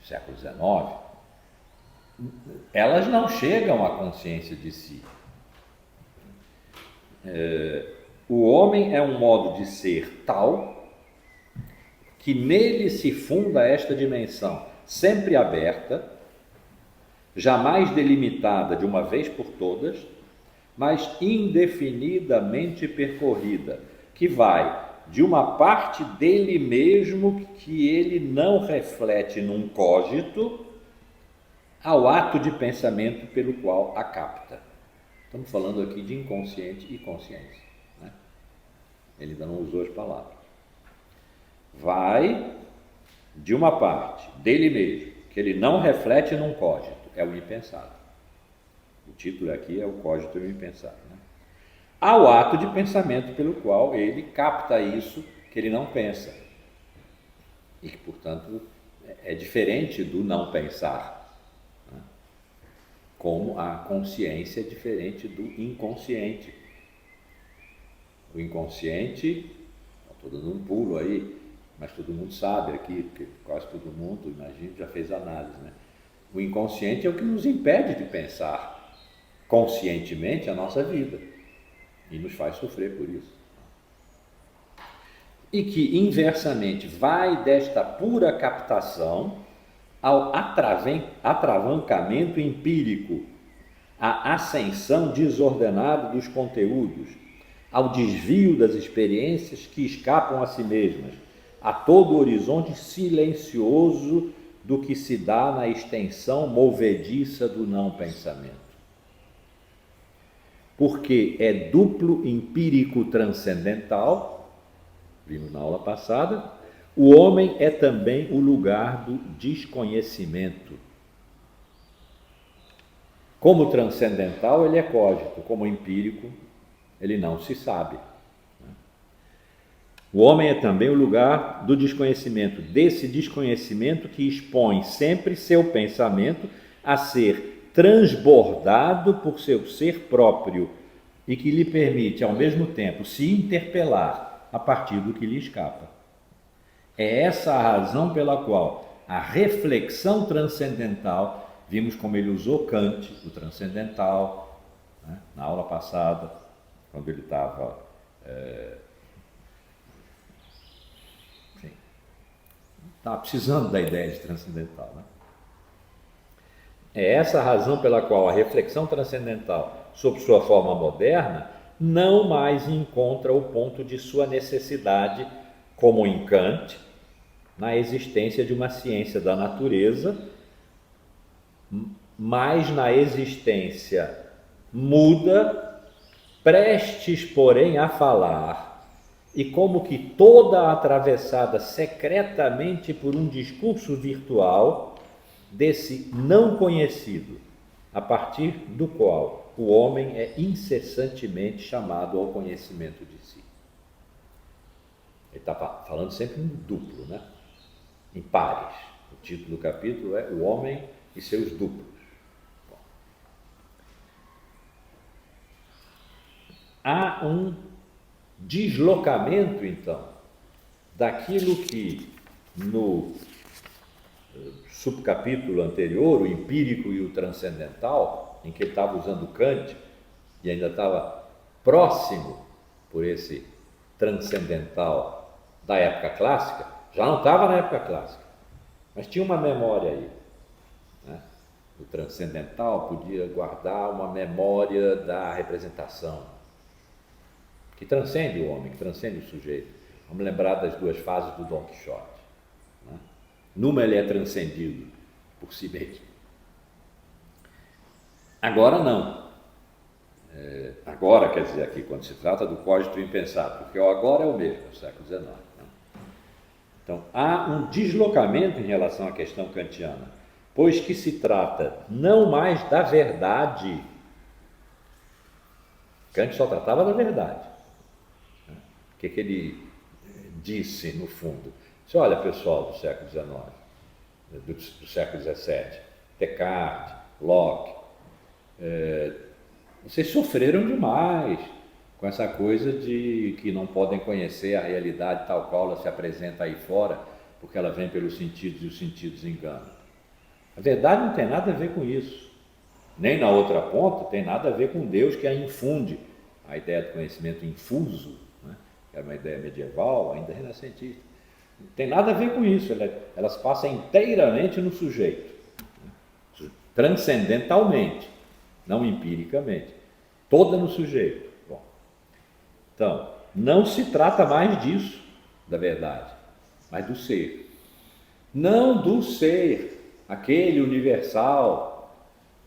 século XIX, elas não chegam à consciência de si. O homem é um modo de ser tal que nele se funda esta dimensão sempre aberta, jamais delimitada de uma vez por todas, mas indefinidamente percorrida, que vai de uma parte dele mesmo que ele não reflete num cogito, ao ato de pensamento pelo qual a capta. Estamos falando aqui de inconsciente e consciência, né? Ele ainda não usou as palavras. Vai de uma parte dele mesmo, que ele não reflete num cogito, é o impensado. O título aqui é o cogito e o impensado, né? Ao ato de pensamento pelo qual ele capta isso que ele não pensa. E que, portanto, é diferente do não pensar. Como a consciência é diferente do inconsciente. O inconsciente, estou dando um pulo aí, mas todo mundo sabe aqui, porque quase todo mundo, imagino, já fez análise, né? O inconsciente é o que nos impede de pensar conscientemente a nossa vida e nos faz sofrer por isso. E que, inversamente, vai desta pura captação ao atravancamento empírico, à ascensão desordenada dos conteúdos, ao desvio das experiências que escapam a si mesmas, a todo o horizonte silencioso do que se dá na extensão movediça do não pensamento. Porque é duplo empírico transcendental, vimos na aula passada, o homem é também o lugar do desconhecimento. Como transcendental, ele é cógito, como empírico, ele não se sabe. O homem é também o lugar do desconhecimento, desse desconhecimento que expõe sempre seu pensamento a ser transbordado por seu ser próprio e que lhe permite, ao mesmo tempo, se interpelar a partir do que lhe escapa. É essa a razão pela qual a reflexão transcendental, vimos como ele usou Kant, o transcendental, né, na aula passada, quando ele estava precisando da ideia de transcendental, né? É essa a razão pela qual a reflexão transcendental, sob sua forma moderna, não mais encontra o ponto de sua necessidade, como em Kant, na existência de uma ciência da natureza, mas na existência muda, prestes, porém, a falar, e como que toda atravessada secretamente por um discurso virtual desse não conhecido, a partir do qual o homem é incessantemente chamado ao conhecimento de si. Ele está falando sempre em duplo, né? Em pares. O título do capítulo é O Homem e Seus Duplos. Bom. Há um deslocamento, então, daquilo que no subcapítulo anterior, o empírico e o transcendental, em que ele estava usando Kant e ainda estava próximo por esse transcendental da época clássica, já não estava na época clássica, mas tinha uma memória aí, né? O transcendental podia guardar uma memória da representação, que transcende o homem, que transcende o sujeito. Vamos lembrar das duas fases do Dom Quixote, né? Numa ele é transcendido por si mesmo. Agora não. Agora, quer dizer, aqui, quando se trata do cogito impensado, porque o agora é o mesmo, no século XIX. Né? Então, há um deslocamento em relação à questão kantiana, pois que se trata não mais da verdade. Kant só tratava da verdade. O que ele disse, no fundo? Disse, olha, pessoal do século XIX, do século XVII, Descartes, Locke, vocês sofreram demais, com essa coisa de que não podem conhecer a realidade tal qual ela se apresenta aí fora, porque ela vem pelos sentidos e os sentidos enganam. A verdade não tem nada a ver com isso. Nem na outra ponta tem nada a ver com Deus que a infunde. A ideia do conhecimento infuso, né? Que era uma ideia medieval, ainda renascentista. Não tem nada a ver com isso. Elas passam inteiramente no sujeito, né? Transcendentalmente, não empiricamente. Toda no sujeito. Bom, então, não se trata mais disso, da verdade, mas do ser. Não do ser, aquele universal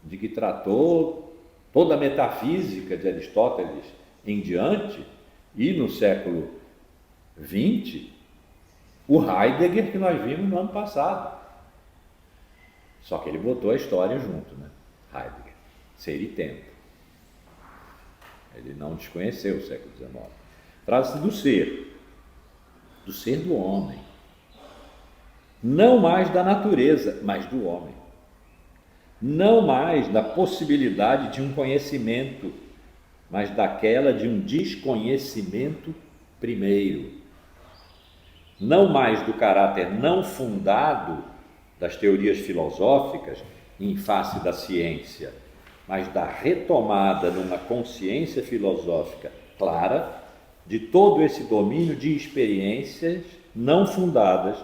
de que tratou toda a metafísica de Aristóteles em diante, e no século XX, o Heidegger que nós vimos no ano passado. Só que ele botou a história junto, né? Heidegger, ser e tempo. Ele não desconheceu o século XIX. Trata-se do ser do homem. Não mais da natureza, mas do homem. Não mais da possibilidade de um conhecimento, mas daquela de um desconhecimento primeiro. Não mais do caráter não fundado das teorias filosóficas em face da ciência, mas da retomada numa consciência filosófica clara de todo esse domínio de experiências não fundadas,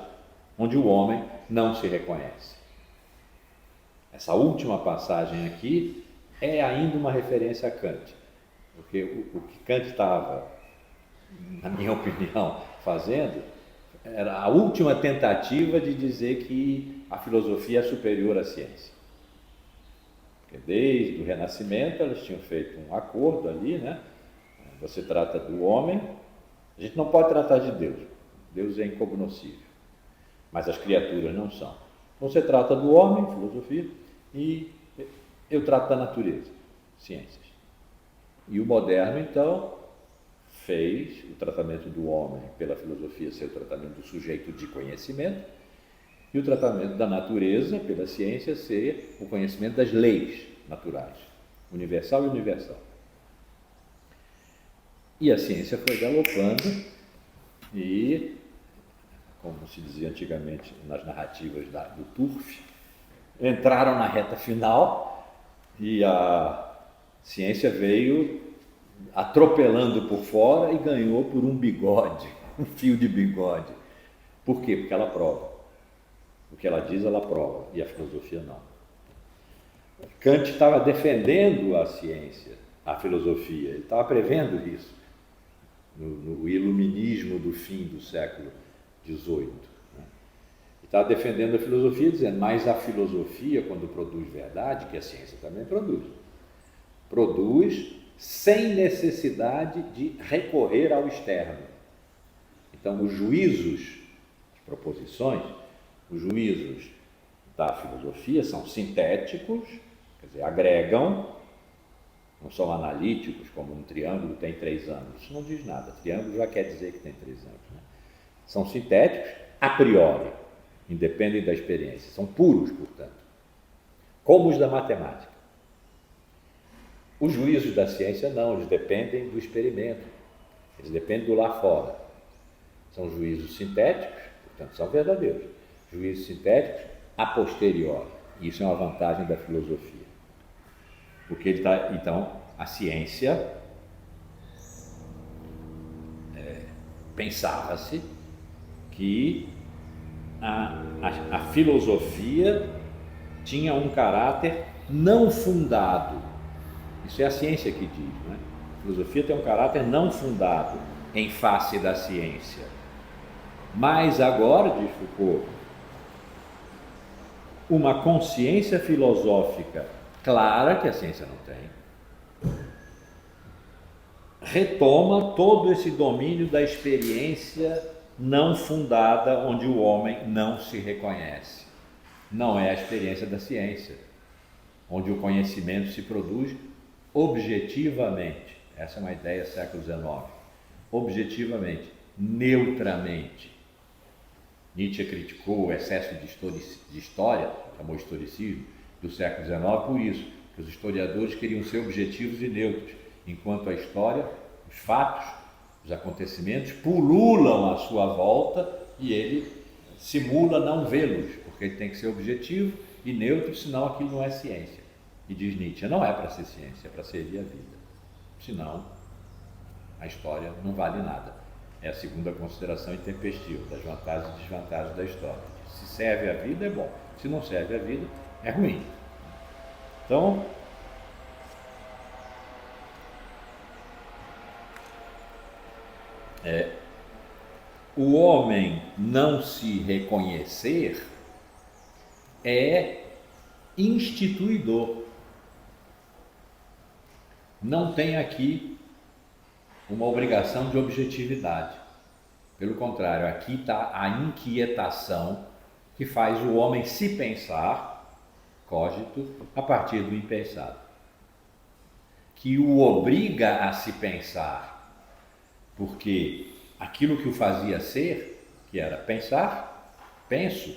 onde o homem não se reconhece. Essa última passagem aqui é ainda uma referência a Kant, porque o que Kant estava, na minha opinião, fazendo era a última tentativa de dizer que a filosofia é superior à ciência. Porque desde o Renascimento elas tinham feito um acordo ali, né? Você trata do homem, a gente não pode tratar de Deus, Deus é incognoscível, mas as criaturas não são. Então você trata do homem, filosofia, e eu trato da natureza, ciências. E o moderno, então, fez o tratamento do homem pela filosofia ser o tratamento do sujeito de conhecimento, e o tratamento da natureza pela ciência ser o conhecimento das leis naturais, universal e universal. E a ciência foi galopando e, como se dizia antigamente nas narrativas do Turf, entraram na reta final e a ciência veio atropelando por fora e ganhou por um bigode, um fio de bigode. Por quê? Porque ela prova. O que ela diz, ela prova, e a filosofia não. Kant estava defendendo a ciência, a filosofia, ele estava prevendo isso no iluminismo do fim do século XVIII. Né? Ele estava defendendo a filosofia, dizendo, mas a filosofia, quando produz verdade, que a ciência também produz sem necessidade de recorrer ao externo. Então, os juízos, as proposições, os juízos da filosofia são sintéticos, quer dizer, agregam, não são analíticos, como um triângulo tem 3 ângulos. Isso não diz nada, triângulo já quer dizer que tem 3 ângulos. Né? São sintéticos a priori, independem da experiência, são puros, portanto, como os da matemática. Os juízos da ciência não, eles dependem do experimento, eles dependem do lá fora. São juízos sintéticos, portanto, são verdadeiros. Juízos sintéticos a posteriori. Isso é uma vantagem da filosofia. Porque ele tá, então, a ciência pensava-se que a filosofia tinha um caráter não fundado. Isso é a ciência que diz, né? A filosofia tem um caráter não fundado em face da ciência. Mas agora, diz Foucault, uma consciência filosófica clara, que a ciência não tem, retoma todo esse domínio da experiência não fundada, onde o homem não se reconhece. Não é a experiência da ciência, onde o conhecimento se produz objetivamente. Essa é uma ideia do século XIX. Objetivamente, neutramente. Nietzsche criticou o excesso de história, chamou historicismo, do século XIX por isso, que os historiadores queriam ser objetivos e neutros, enquanto a história Os fatos, os acontecimentos pululam à sua volta e ele simula não vê-los, porque ele tem que ser objetivo e neutro, senão aquilo não é ciência. E diz Nietzsche, não é para ser ciência, é para servir a vida. Senão, a história não vale nada. É a segunda consideração intempestiva, das vantagens e desvantagens da história. Se serve a vida, é bom. Se não serve a vida, é ruim. Então, o homem não se reconhecer é instituidor. Não tem aqui uma obrigação de objetividade. Pelo contrário, aqui está a inquietação que faz o homem se pensar, cogito, a partir do impensado. Que o obriga a se pensar, porque aquilo que o fazia ser, que era pensar, penso,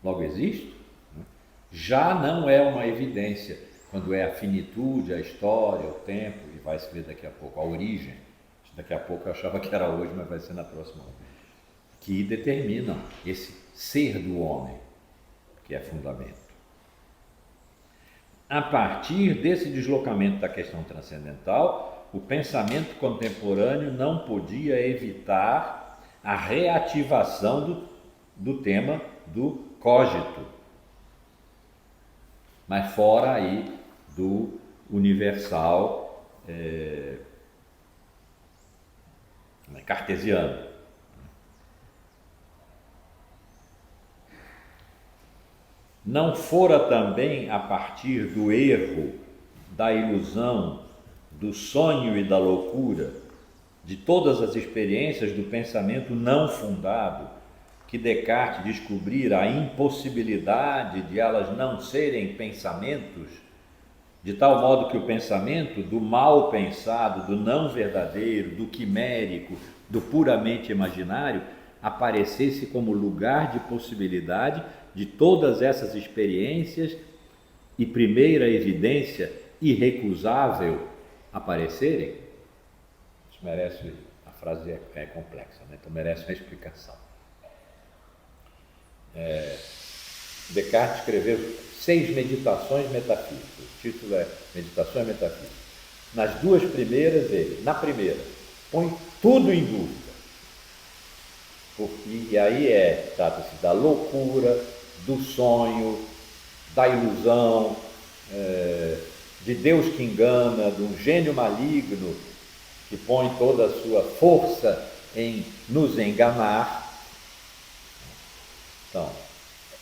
logo existo, já não é uma evidência, quando é a finitude, a história, o tempo, e vai se ver daqui a pouco, a origem, daqui a pouco eu achava que era hoje, mas vai ser na próxima, que determinam esse ser do homem, que é fundamento. A partir desse deslocamento da questão transcendental, o pensamento contemporâneo não podia evitar a reativação do tema do cogito, mas fora aí do universal cartesiano. Não fora também a partir do erro, da ilusão, do sonho e da loucura, de todas as experiências do pensamento não fundado, que Descartes descobrira a impossibilidade de elas não serem pensamentos, de tal modo que o pensamento do mal pensado, do não verdadeiro, do quimérico, do puramente imaginário, aparecesse como lugar de possibilidade de todas essas experiências e primeira evidência irrecusável aparecerem. Isso merece, a frase é complexa, né? Então merece uma explicação. Descartes escreveu 6 meditações metafísicas. O título é Meditações Metafísicas. Nas 2 primeiras, na primeira, põe tudo em dúvida. E aí trata-se da loucura, do sonho, da ilusão, de Deus que engana, de um gênio maligno que põe toda a sua força em nos enganar. Então,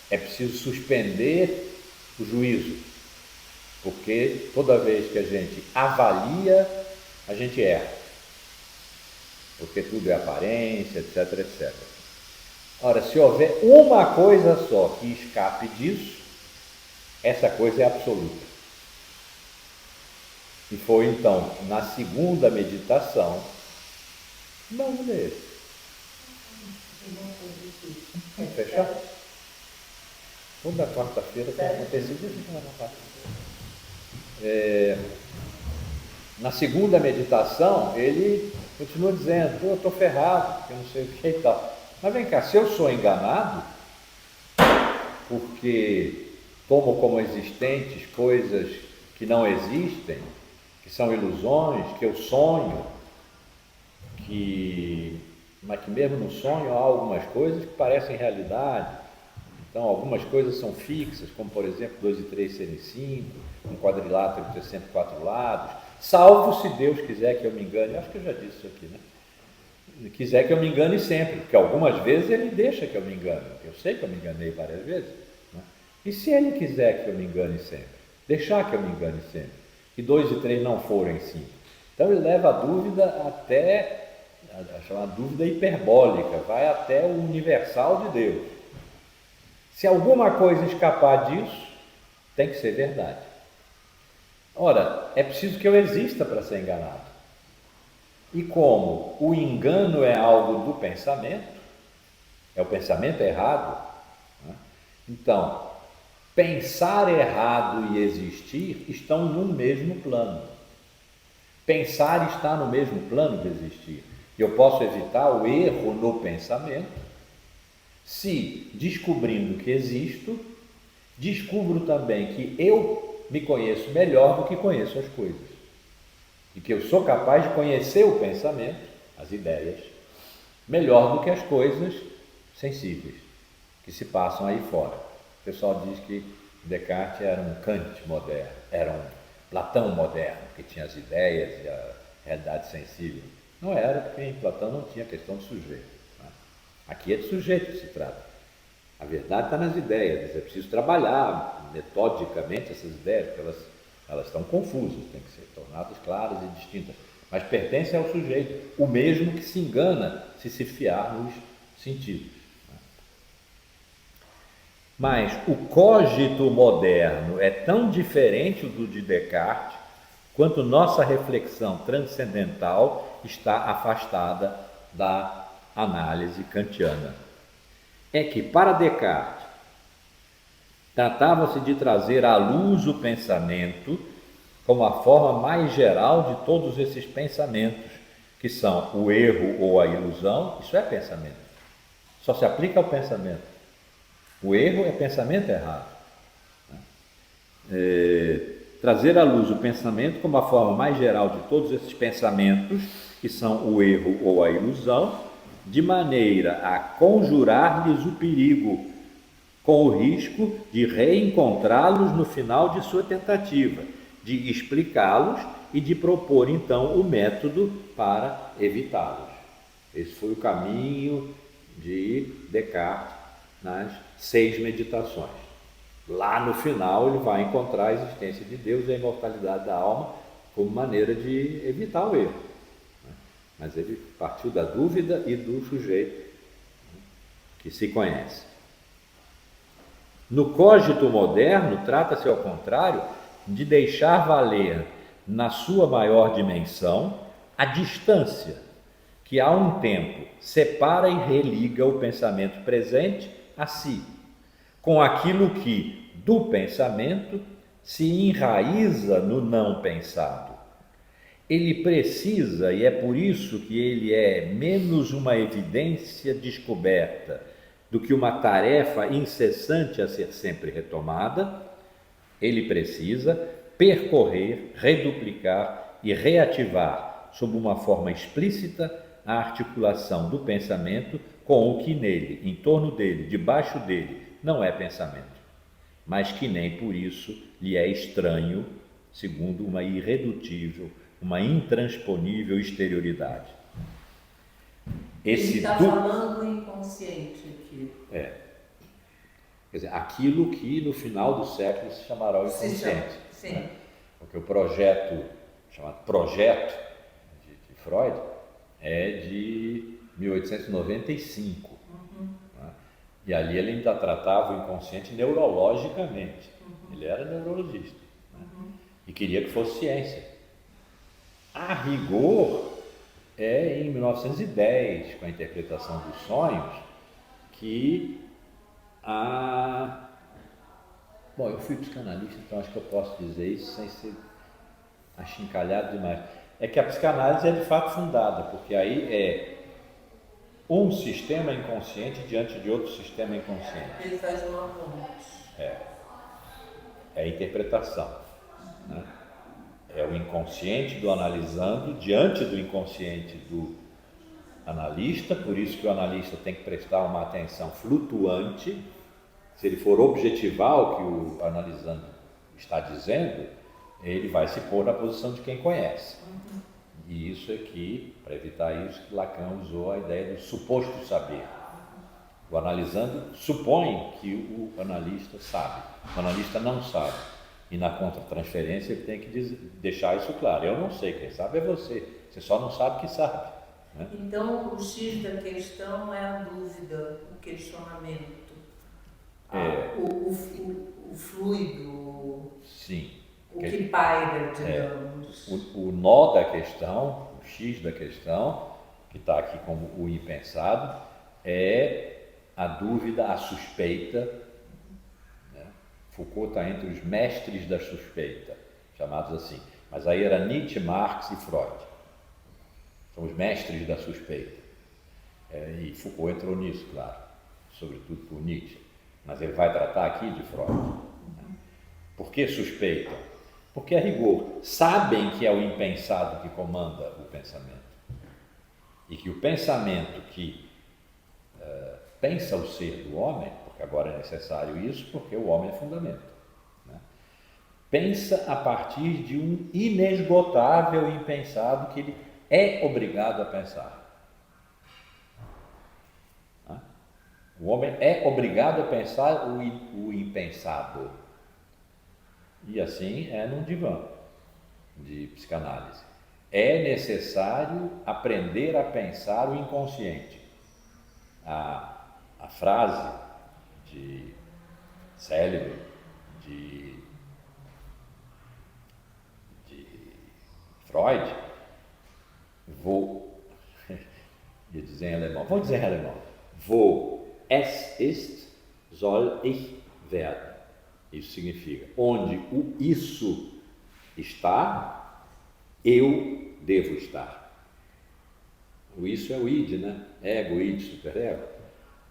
é preciso suspender o juízo, porque toda vez que a gente avalia, a gente erra, porque tudo é aparência, etc, etc. Ora, se houver uma coisa só que escape disso, essa coisa é absoluta. E foi então, na segunda meditação, vamos ler. Vamos fechar? Toda quarta-feira tem acontecido isso. Na segunda meditação, ele continua dizendo, eu estou ferrado, porque eu não sei o que e tal. Mas vem cá, se eu sou enganado, porque tomo como existentes coisas que não existem, que são ilusões, que eu sonho, mas que mesmo no sonho há algumas coisas que parecem realidade. Então, algumas coisas são fixas, como, por exemplo, 2 e 3 serem 5, um quadrilátero ter sempre 4 lados, salvo se Deus quiser que eu me engane. Eu acho que eu já disse isso aqui, né? Quiser que eu me engane sempre, porque algumas vezes Ele deixa que eu me engane. Eu sei que eu me enganei várias vezes, né? E se Ele quiser que eu me engane sempre? Deixar que eu me engane sempre. Que 2 e 3 não forem 5. Então, Ele leva a dúvida até, a chamada dúvida hiperbólica, vai até o universal de Deus. Se alguma coisa escapar disso, tem que ser verdade. Ora, é preciso que eu exista para ser enganado. E como o engano é algo do pensamento, é o pensamento errado, né? Então, pensar errado e existir estão no mesmo plano. pensar está no mesmo plano de existir. Eu posso evitar o erro no pensamento se, descobrindo que existo, descubro também que eu me conheço melhor do que conheço as coisas. E que eu sou capaz de conhecer o pensamento, as ideias, melhor do que as coisas sensíveis que se passam aí fora. O pessoal diz que Descartes era um Kant moderno, era um Platão moderno, que tinha as ideias e a realidade sensível. Não era, porque em Platão não tinha questão de sujeito. Né? Aqui é de sujeito que se trata. A verdade está nas ideias, é preciso trabalhar metodicamente essas ideias, porque elas estão confusas, têm que ser tornadas claras e distintas. Mas pertencem ao sujeito, o mesmo que se engana se fiar nos sentidos. Mas o cogito moderno é tão diferente do de Descartes quanto nossa reflexão transcendental está afastada da análise kantiana. É que, para Descartes, tratava-se de trazer à luz o pensamento como a forma mais geral de todos esses pensamentos, que são o erro ou a ilusão. Isso é pensamento, só se aplica ao pensamento. O erro é pensamento errado. Trazer à luz o pensamento como a forma mais geral de todos esses pensamentos, que são o erro ou a ilusão, de maneira a conjurar-lhes o perigo, com o risco de reencontrá-los no final de sua tentativa, de explicá-los e de propor então o método para evitá-los. Esse foi o caminho de Descartes nas 6 meditações. Lá no final ele vai encontrar a existência de Deus e a imortalidade da alma como maneira de evitar o erro. Mas ele partiu da dúvida e do sujeito que se conhece. No cogito moderno, trata-se, ao contrário, de deixar valer na sua maior dimensão a distância que há um tempo separa e religa o pensamento presente a si, com aquilo que, do pensamento, se enraiza no não pensado. Ele precisa, e é por isso que ele é menos uma evidência descoberta do que uma tarefa incessante a ser sempre retomada, ele precisa percorrer, reduplicar e reativar, sob uma forma explícita, a articulação do pensamento com o que nele, em torno dele, debaixo dele, não é pensamento, mas que nem por isso lhe é estranho, segundo uma irredutível, uma intransponível exterioridade. Ele está falando inconsciente aqui. Quer dizer, aquilo que no final do século se chamará o inconsciente. Sim. Né? Porque o projeto, chamado projeto de Freud, é de 1895. Né? E ali ele ainda tratava o inconsciente neurologicamente. Ele era neurologista. Né? E queria que fosse ciência. A rigor, é em 1910, com a interpretação dos sonhos, que Bom, eu fui psicanalista, então acho que eu posso dizer isso sem ser achincalhado demais. É que a psicanálise é de fato fundada, porque aí é um sistema inconsciente diante de outro sistema inconsciente. Ele faz uma ponte. É a interpretação, né? É o inconsciente do analisando diante do inconsciente do analista, por isso que o analista tem que prestar uma atenção flutuante. Se ele for objetivar o que o analisando está dizendo, ele vai se pôr na posição de quem conhece. E isso aqui, para evitar isso, Lacan usou a ideia do suposto saber. O analisando supõe que o analista sabe, o analista não sabe. E na contra-transferência ele tem que deixar isso claro. Eu não sei, quem sabe é você. Você só não sabe que sabe. Né? Então, o X da questão é a dúvida, o questionamento. O fluido. Sim. O que paira, digamos. O nó da questão, o X da questão, que está aqui como o impensado, é a dúvida, a suspeita. Foucault está entre os mestres da suspeita, chamados assim. Mas aí era Nietzsche, Marx e Freud. São os mestres da suspeita. E Foucault entrou nisso, claro, sobretudo por Nietzsche. Mas ele vai tratar aqui de Freud. Por que suspeitam? Porque, a rigor, sabem que é o impensado que comanda o pensamento. E que o pensamento que pensa o ser do homem, porque agora é necessário isso, porque o homem é fundamento, né? Pensa a partir de um inesgotável impensado que ele é obrigado a pensar. O homem é obrigado a pensar o impensado. E assim é num divã de psicanálise. É necessário aprender a pensar o inconsciente. A frase célebre de Freud, ia dizer em alemão, vou dizer em alemão, wo es ist, soll ich werden. Isso significa, onde o isso está, eu devo estar. O isso é o id, né? Ego, id, superego.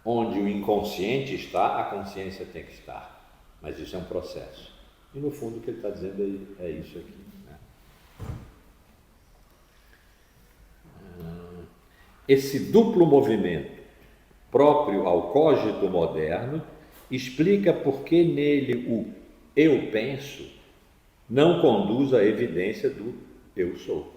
Onde o inconsciente está, a consciência tem que estar. Mas isso é um processo. E no fundo o que ele está dizendo aí é isso aqui, né? Esse duplo movimento próprio ao cogito moderno explica por que nele o eu penso não conduz à evidência do eu sou.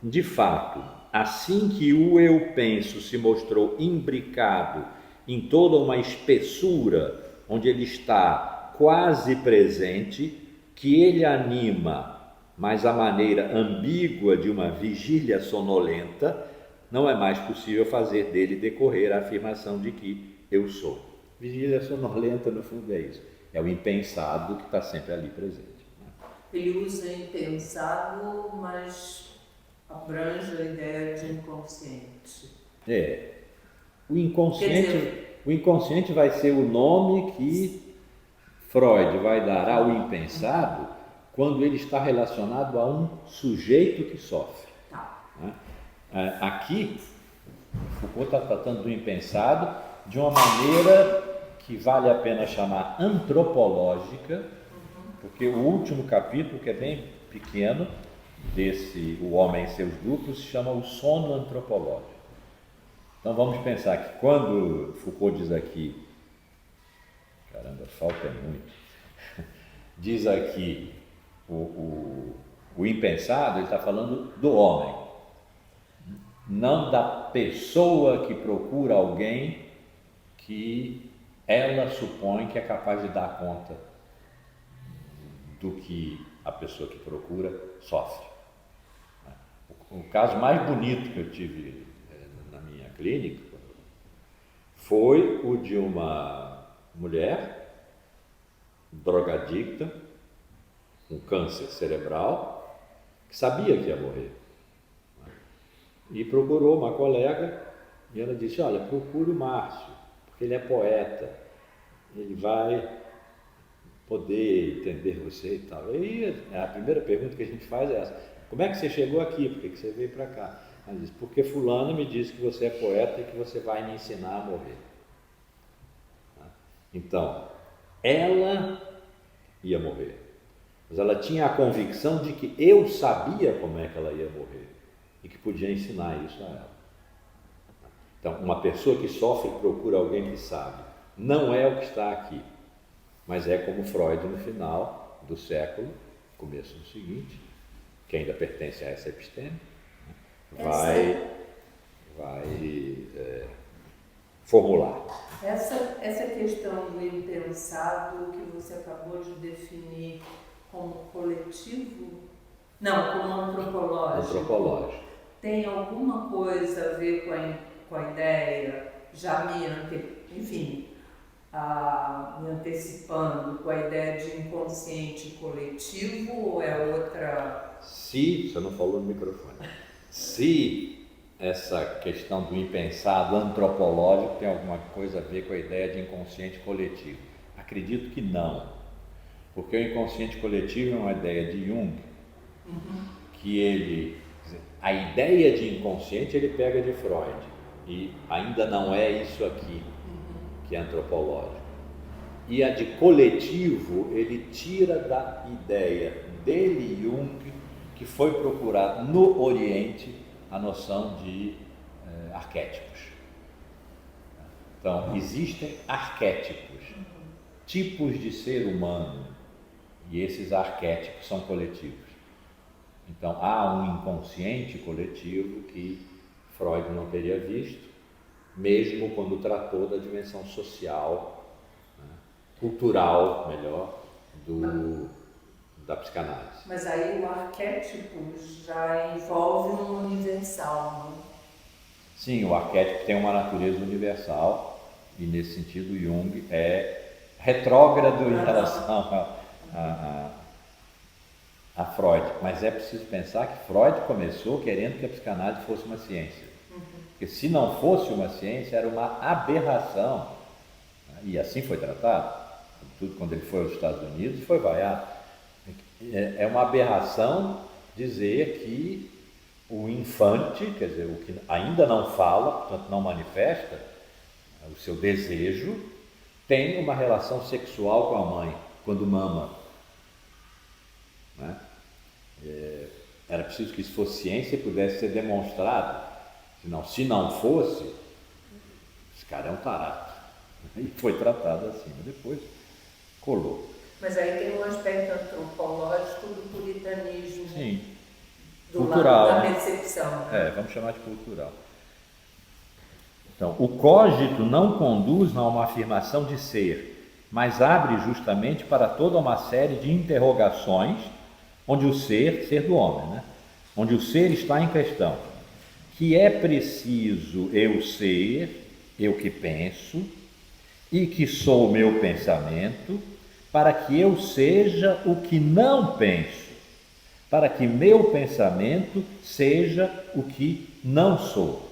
De fato, assim que o eu penso se mostrou imbricado em toda uma espessura onde ele está quase presente, que ele anima, mas à maneira ambígua de uma vigília sonolenta, não é mais possível fazer dele decorrer a afirmação de que eu sou. Vigília sonolenta, no fundo, é isso. É o impensado que está sempre ali presente. Ele usa impensado, mas abrange a ideia de inconsciente. O inconsciente vai ser o nome que Freud vai dar ao impensado quando ele está relacionado a um sujeito que sofre. Né? Aqui, Foucault está tratando do impensado de uma maneira que vale a pena chamar antropológica, porque o último capítulo, que é bem pequeno, desse O Homem e Seus Duplos, se chama O Sono Antropológico. Então vamos pensar que quando Foucault diz aqui, caramba, falta muito, diz aqui o impensado, ele está falando do homem, não da pessoa que procura alguém que ela supõe que é capaz de dar conta do que a pessoa que procura sofre. O caso mais bonito que eu tive na minha clínica foi o de uma mulher drogadicta, com câncer cerebral, que sabia que ia morrer. E procurou uma colega e ela disse, olha, procure o Márcio, porque ele é poeta, ele vai poder entender você e tal. E a primeira pergunta que a gente faz é essa, como é que você chegou aqui? Por que você veio para cá? Ela diz, porque fulano me disse que você é poeta e que você vai me ensinar a morrer. Então, ela ia morrer, mas ela tinha a convicção de que eu sabia como é que ela ia morrer e que podia ensinar isso a ela. Então, uma pessoa que sofre procura alguém que sabe. Não é o que está aqui, mas é como Freud no final do século, começo do seguinte, que ainda pertence a essa episteme, vai formular. Essa questão do impensado que você acabou de definir como coletivo, não, como antropológico, tem alguma coisa a ver com a ideia, já me antecipando, com a ideia de inconsciente coletivo, ou é outra? Se, você não falou no microfone, se essa questão do impensado antropológico tem alguma coisa a ver com a ideia de inconsciente coletivo, acredito que não, porque o inconsciente coletivo é uma ideia de Jung que ele, a ideia de inconsciente ele pega de Freud, e ainda não é isso aqui que é antropológico. E a de coletivo ele tira da ideia dele, Jung, que foi procurar no Oriente a noção de arquétipos. Então, existem arquétipos, tipos de ser humano, e esses arquétipos são coletivos. Então, há um inconsciente coletivo que Freud não teria visto, mesmo quando tratou da dimensão social, né, cultural, melhor, da psicanálise. Mas aí o arquétipo já envolve um universal, não? Sim, o arquétipo tem uma natureza universal, e nesse sentido Jung é retrógrado em relação a Freud, mas é preciso pensar que Freud começou querendo que a psicanálise fosse uma ciência, porque se não fosse uma ciência era uma aberração, né? E assim foi tratado, tudo quando ele foi aos Estados Unidos foi vaiado. É uma aberração dizer que o infante, quer dizer, o que ainda não fala, portanto não manifesta o seu desejo, tem uma relação sexual com a mãe quando mama, né? Era preciso que isso fosse ciência e pudesse ser demonstrado, senão, se não fosse, esse cara é um tarado, e foi tratado assim, mas depois colou. Mas aí tem um aspecto antropológico do puritanismo. Sim. Do Cultural, lado da percepção. Vamos chamar de cultural. Então, o cogito não conduz a uma afirmação de ser, mas abre justamente para toda uma série de interrogações, onde o ser do homem, né? Onde o ser está em questão, que é preciso eu ser, eu que penso, e que sou o meu pensamento, para que eu seja o que não penso, para que meu pensamento seja o que não sou.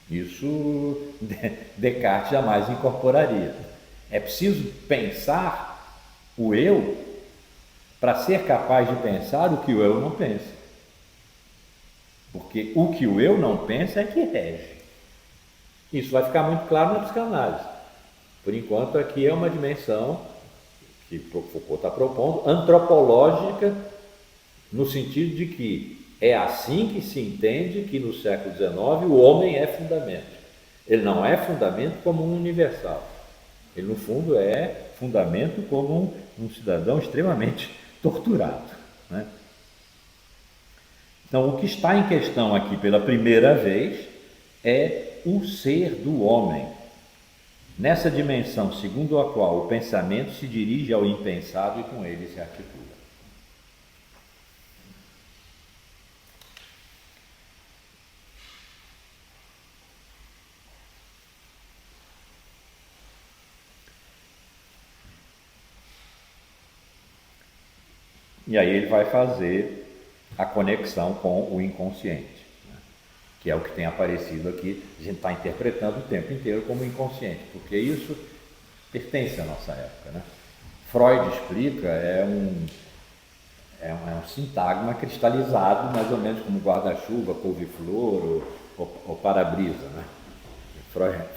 Isso Descartes jamais incorporaria. É preciso pensar o eu para ser capaz de pensar o que o eu não pensa. Porque o que o eu não pensa é que rege. Isso vai ficar muito claro na psicanálise. Por enquanto, aqui é uma dimensão que Foucault está propondo, antropológica, no sentido de que é assim que se entende que no século XIX o homem é fundamento. Ele não é fundamento como um universal. Ele, no fundo, é fundamento como um cidadão extremamente torturado, né? Então, o que está em questão aqui pela primeira vez é o ser do homem, nessa dimensão segundo a qual o pensamento se dirige ao impensado e com ele se articula. E aí ele vai fazer a conexão com o inconsciente, né? Que é o que tem aparecido aqui. A gente está interpretando o tempo inteiro como inconsciente, porque isso pertence à nossa época, né? Freud explica, é um sintagma cristalizado, mais ou menos como guarda-chuva, couve-flor ou para-brisa, né?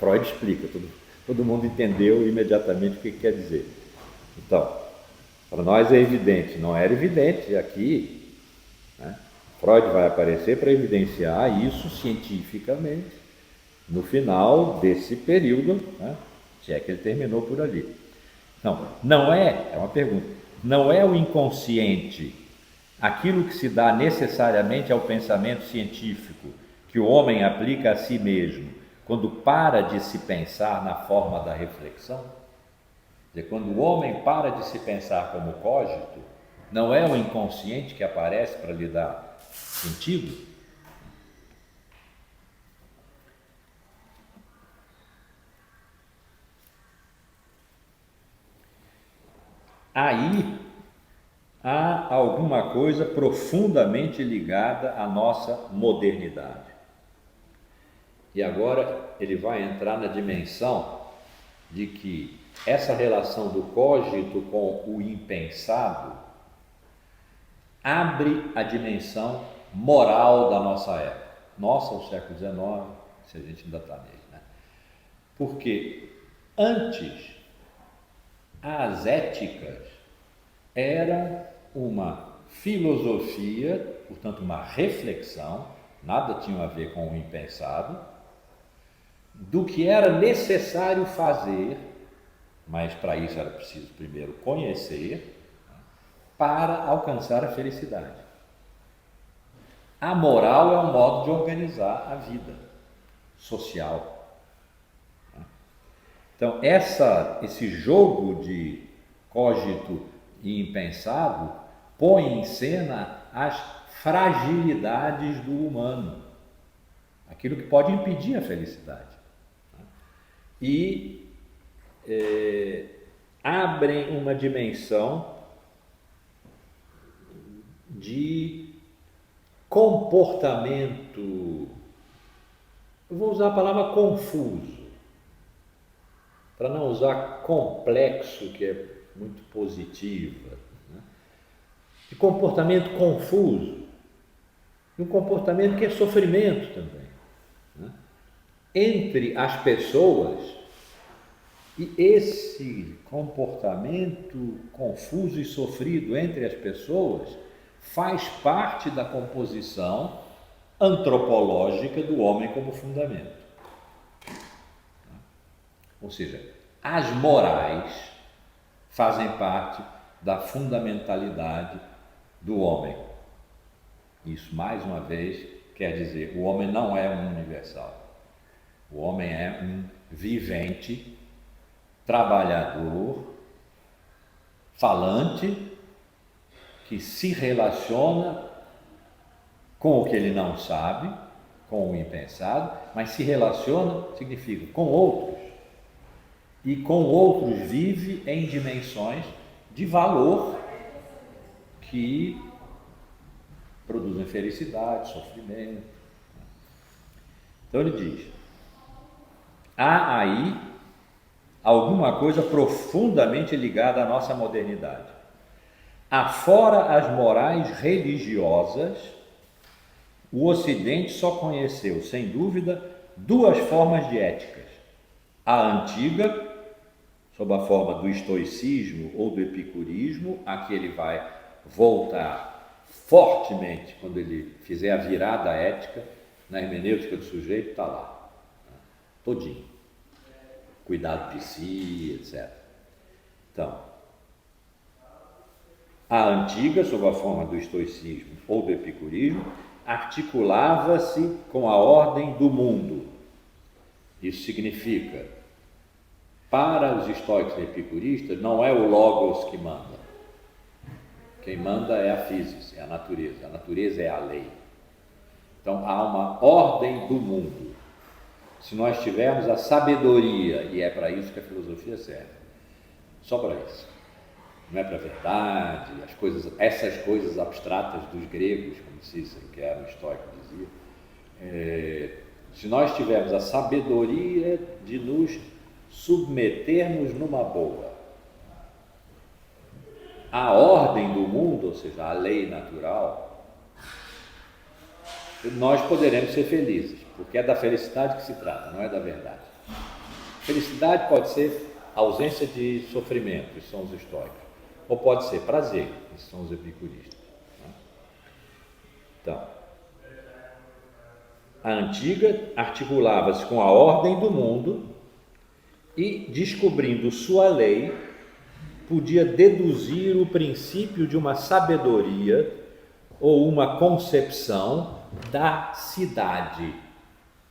Freud explica, todo mundo entendeu imediatamente o que quer dizer. Então, para nós é evidente, não era evidente aqui, né? Freud vai aparecer para evidenciar isso cientificamente no final desse período, né? Se é que ele terminou por ali. Não é uma pergunta, não é o inconsciente aquilo que se dá necessariamente ao pensamento científico que o homem aplica a si mesmo quando para de se pensar na forma da reflexão? Quer dizer, quando o homem para de se pensar como cogito, não é o inconsciente que aparece para lhe dar sentido? Aí há alguma coisa profundamente ligada à nossa modernidade. E agora ele vai entrar na dimensão de que essa relação do cogito com o impensado abre a dimensão moral da nossa época. Nossa, o século XIX, se a gente ainda está nele, né? Porque antes as éticas eram uma filosofia, portanto uma reflexão, nada tinha a ver com o impensado, do que era necessário fazer, mas para isso era preciso primeiro conhecer, para alcançar a felicidade. A moral é um modo de organizar a vida social. Então, esse jogo de cogito e impensado põe em cena as fragilidades do humano, aquilo que pode impedir a felicidade. E abrem uma dimensão de comportamento, eu vou usar a palavra confuso, para não usar complexo, que é muito positiva, né? De comportamento confuso, de um comportamento que é sofrimento também, né? Entre as pessoas. E esse comportamento confuso e sofrido entre as pessoas faz parte da composição antropológica do homem como fundamento. Ou seja, as morais fazem parte da fundamentalidade do homem. Isso, mais uma vez, quer dizer, o homem não é um universal. O homem é um vivente, trabalhador, falante, que se relaciona com o que ele não sabe, com o impensado, mas se relaciona, significa, com outros. E com outros vive em dimensões de valor que produzem felicidade, sofrimento. Então ele diz, há aí alguma coisa profundamente ligada à nossa modernidade. Afora as morais religiosas, o Ocidente só conheceu, sem dúvida, duas formas de éticas. A antiga, sob a forma do estoicismo ou do epicurismo, a que ele vai voltar fortemente quando ele fizer a virada ética, na hermenêutica do sujeito, está lá, todinho. Cuidado de si, etc. Então, a antiga, sob a forma do estoicismo ou do epicurismo, articulava-se com a ordem do mundo. Isso significa, para os estoicos e epicuristas, não é o logos que manda. Quem manda é a física, é a natureza. A natureza é a lei. Então, há uma ordem do mundo. Se nós tivermos a sabedoria, e é para isso que a filosofia serve, só para isso. Não é para a verdade, essas coisas abstratas dos gregos, como Cícero, que era um estoico, dizia. Se nós tivermos a sabedoria de nos submetermos numa boa à ordem do mundo, ou seja, à lei natural, nós poderemos ser felizes, porque é da felicidade que se trata, não é da verdade. Felicidade pode ser ausência de sofrimento, isso são os estoicos, ou pode ser prazer, isso são os epicuristas. Então, a antiga articulava-se com a ordem do mundo e, descobrindo sua lei, podia deduzir o princípio de uma sabedoria ou uma concepção da cidade,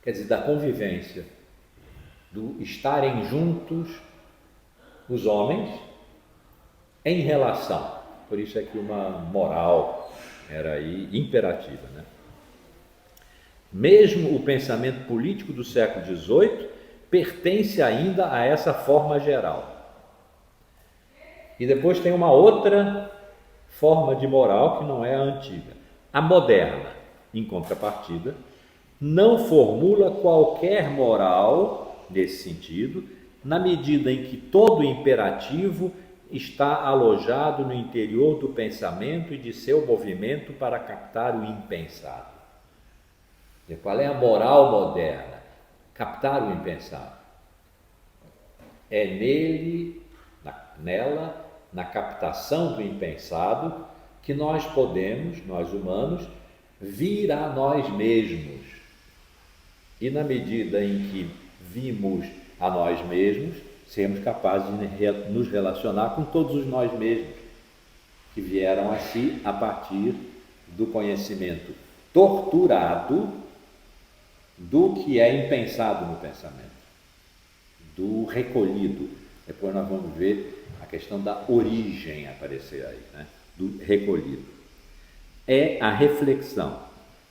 quer dizer, da convivência, do estarem juntos os homens em relação. Por isso é que uma moral era aí imperativa, né? Mesmo o pensamento político do século XVIII pertence ainda a essa forma geral. E depois tem uma outra forma de moral que não é a antiga. A moderna, em contrapartida, não formula qualquer moral nesse sentido, na medida em que todo imperativo está alojado no interior do pensamento e de seu movimento para captar o impensado. E qual é a moral moderna? Captar o impensado. É nele, nela, na captação do impensado, que nós podemos, nós humanos, vir a nós mesmos. E na medida em que vimos a nós mesmos, sermos capazes de nos relacionar com todos os nós mesmos, que vieram a si a partir do conhecimento torturado do que é impensado no pensamento, do recolhido. Depois nós vamos ver a questão da origem aparecer aí, né? Do recolhido. É a reflexão,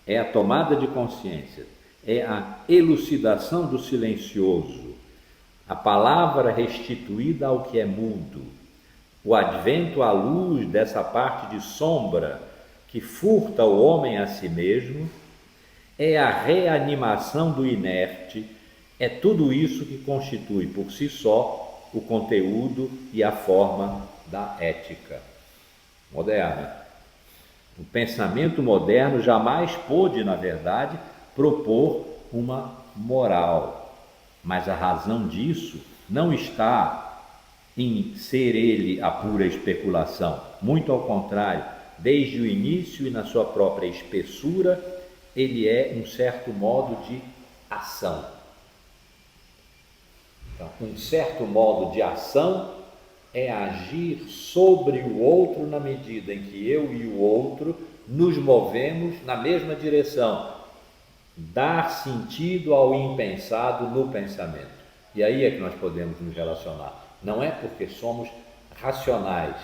é a tomada de consciência, é a elucidação do silencioso, a palavra restituída ao que é mudo, o advento à luz dessa parte de sombra que furta o homem a si mesmo, é a reanimação do inerte, é tudo isso que constitui por si só o conteúdo e a forma da ética moderna. O pensamento moderno jamais pôde, na verdade, propor uma moral, mas a razão disso não está em ser ele a pura especulação, muito ao contrário, desde o início e na sua própria espessura, ele é um certo modo de ação. Então, um certo modo de ação é agir sobre o outro na medida em que eu e o outro nos movemos na mesma direção, dar sentido ao impensado no pensamento. E aí é que nós podemos nos relacionar. Não é porque somos racionais,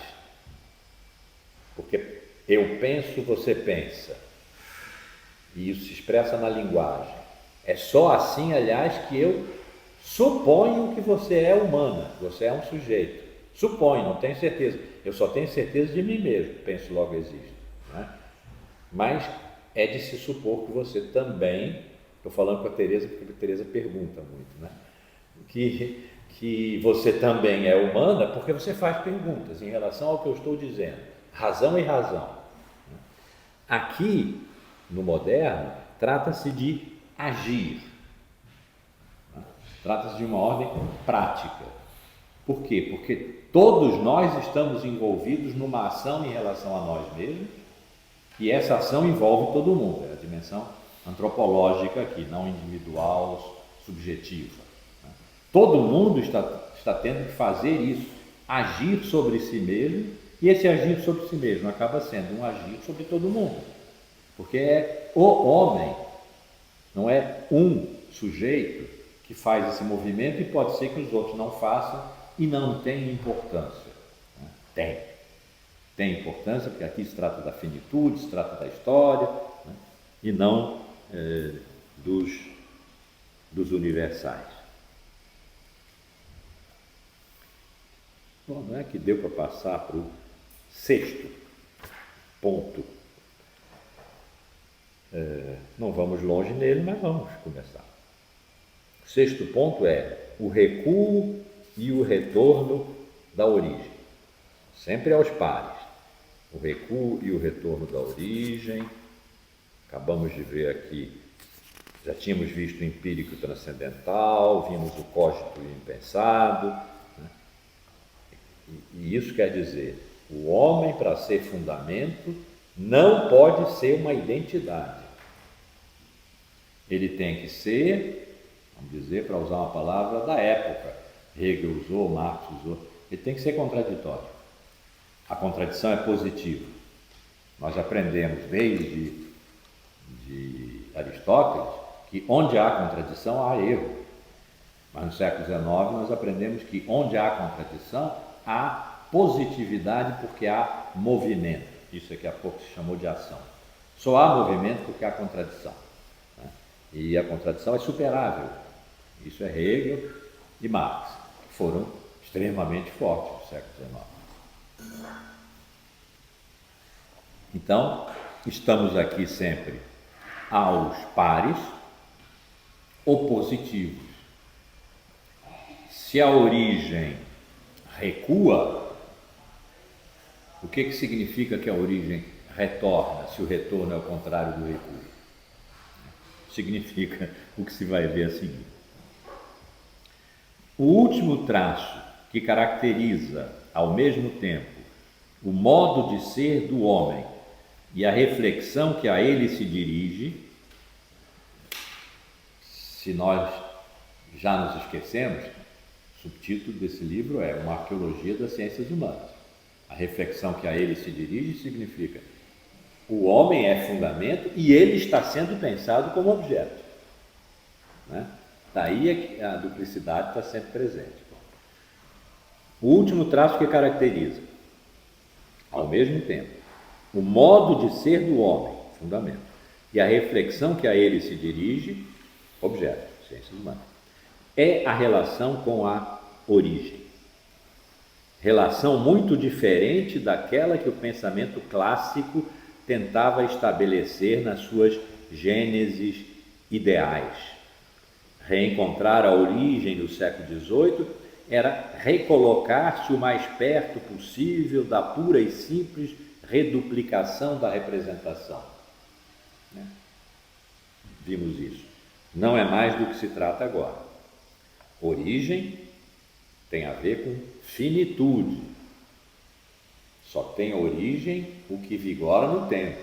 porque eu penso, você pensa, e isso se expressa na linguagem. É só assim, aliás, que eu suponho que você é humana, você é um sujeito. Suponho, não tenho certeza. Eu só tenho certeza de mim mesmo, penso logo existo, né? Mas é de se supor que você também, estou falando com a Tereza porque a Tereza pergunta muito, né? Que você também é humana porque você faz perguntas em relação ao que eu estou dizendo, razão e razão. Aqui, no moderno, trata-se de agir, trata-se de uma ordem prática. Por quê? Porque todos nós estamos envolvidos numa ação em relação a nós mesmos, e essa ação envolve todo mundo, é a dimensão antropológica aqui, não individual, subjetiva. Todo mundo está tendo que fazer isso, agir sobre si mesmo, e esse agir sobre si mesmo acaba sendo um agir sobre todo mundo, porque é o homem, não é um sujeito que faz esse movimento, e pode ser que os outros não façam e não tem importância. Tem importância, porque aqui se trata da finitude, se trata da história, né? E não dos universais. Bom, não é que deu para passar para o sexto ponto. Não vamos longe nele, mas vamos começar. O sexto ponto é o recuo e o retorno da origem, sempre aos pares. O recuo e o retorno da origem. Acabamos de ver aqui, já tínhamos visto o empírico transcendental, vimos o cógito impensado, né? E isso quer dizer, o homem, para ser fundamento, não pode ser uma identidade. Ele tem que ser, vamos dizer, para usar uma palavra da época, Hegel usou, Marx usou, ele tem que ser contraditório. A contradição é positiva. Nós aprendemos desde Aristóteles que onde há contradição há erro. Mas no século XIX nós aprendemos que onde há contradição há positividade porque há movimento. Isso aqui há pouco se chamou de ação. Só há movimento porque há contradição, né? E a contradição é superável. Isso é Hegel e Marx, que foram extremamente fortes no século XIX. Então, estamos aqui sempre aos pares opositivos. Se a origem recua, O que significa que a origem retorna, se o retorno é o contrário do recuo? Significa o que se vai ver a seguir. O último traço que caracteriza, ao mesmo tempo, o modo de ser do homem e a reflexão que a ele se dirige, se nós já nos esquecemos, o subtítulo desse livro é Uma Arqueologia das Ciências Humanas. A reflexão que a ele se dirige significa o homem é fundamento e ele está sendo pensado como objeto. Né? Daí a duplicidade está sempre presente. O último traço que caracteriza, ao mesmo tempo, o modo de ser do homem, fundamento, e a reflexão que a ele se dirige, objeto, ciências humanas, é a relação com a origem. Relação muito diferente daquela que o pensamento clássico tentava estabelecer nas suas gêneses ideais. Reencontrar a origem do século XVIII era recolocar-se o mais perto possível da pura e simples reduplicação da representação. Vimos isso. Não é mais do que se trata agora. Origem tem a ver com finitude. Só tem origem o que vigora no tempo,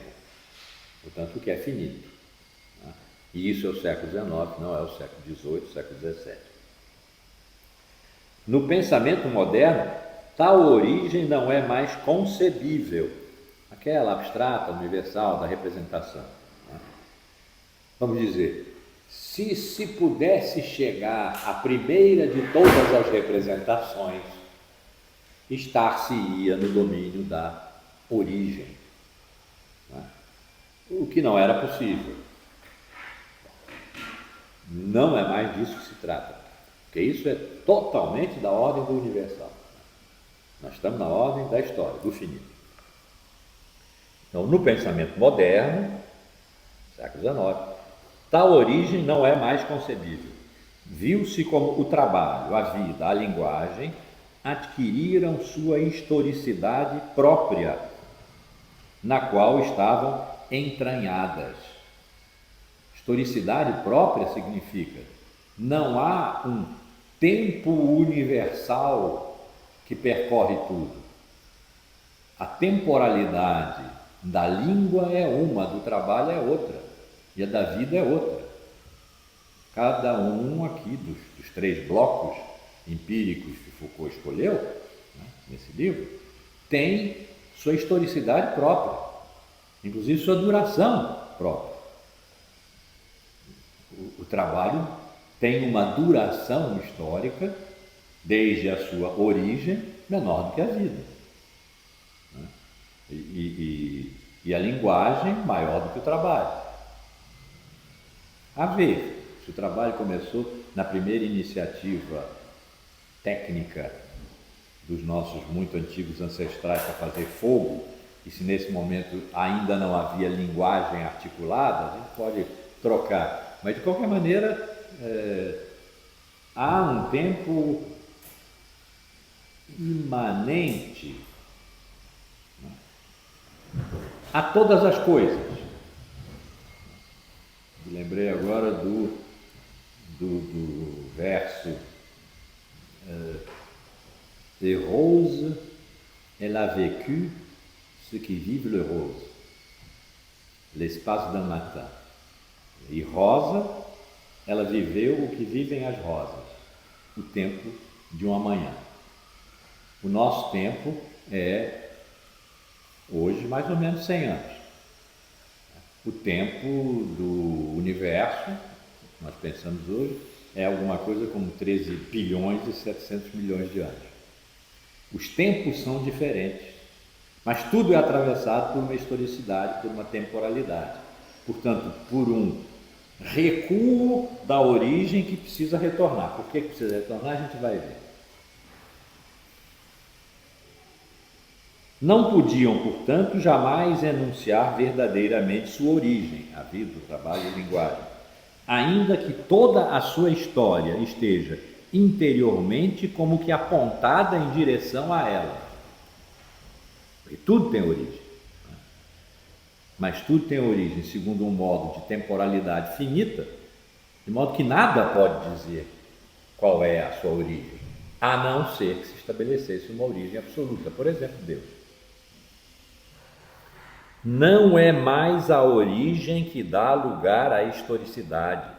portanto, o que é finito. E isso é o século XIX, não é o século XVIII, século XVII. No pensamento moderno, tal origem não é mais concebível, aquela abstrata, universal, da representação. Vamos dizer, se pudesse chegar à primeira de todas as representações, estar-se-ia no domínio da origem, o que não era possível. Não é mais disso que se trata, porque isso é totalmente da ordem do universal. Nós estamos na ordem da história, do finito. Então, no pensamento moderno, século XIX, tal origem não é mais concebível. Viu-se como o trabalho, a vida, a linguagem adquiriram sua historicidade própria, na qual estavam entranhadas. Historicidade própria significa não há um tempo universal que percorre tudo. A temporalidade da língua é uma, do trabalho é outra, e a da vida é outra. Cada um aqui dos três blocos empíricos que Foucault escolheu, nesse livro, tem sua historicidade própria, inclusive sua duração própria. O trabalho tem uma duração histórica, desde a sua origem, menor do que a vida. E a linguagem maior do que o trabalho. A ver, se o trabalho começou na primeira iniciativa técnica dos nossos muito antigos ancestrais para fazer fogo, e se nesse momento ainda não havia linguagem articulada, a gente pode trocar. Mas, de qualquer maneira, há um tempo imanente a todas as coisas. Me lembrei agora do verso Les roses, elle a vécu ce qui vive le rose, l'espace d'un matin. E rosa, ela viveu o que vivem as rosas, o tempo de uma manhã. O nosso tempo é, hoje, mais ou menos 100 anos. O tempo do universo, nós pensamos hoje, é alguma coisa como 13 bilhões e 700 milhões de anos. Os tempos são diferentes, mas tudo é atravessado por uma historicidade, por uma temporalidade. Portanto, por um recuo da origem que precisa retornar. Por que precisa retornar? A gente vai ver. Não podiam, portanto, jamais enunciar verdadeiramente sua origem, a vida, o trabalho e a linguagem, ainda que toda a sua história esteja interiormente como que apontada em direção a ela. Porque tudo tem origem. Mas tudo tem origem segundo um modo de temporalidade finita, de modo que nada pode dizer qual é a sua origem, a não ser que se estabelecesse uma origem absoluta. Por exemplo, Deus. Não é mais a origem que dá lugar à historicidade,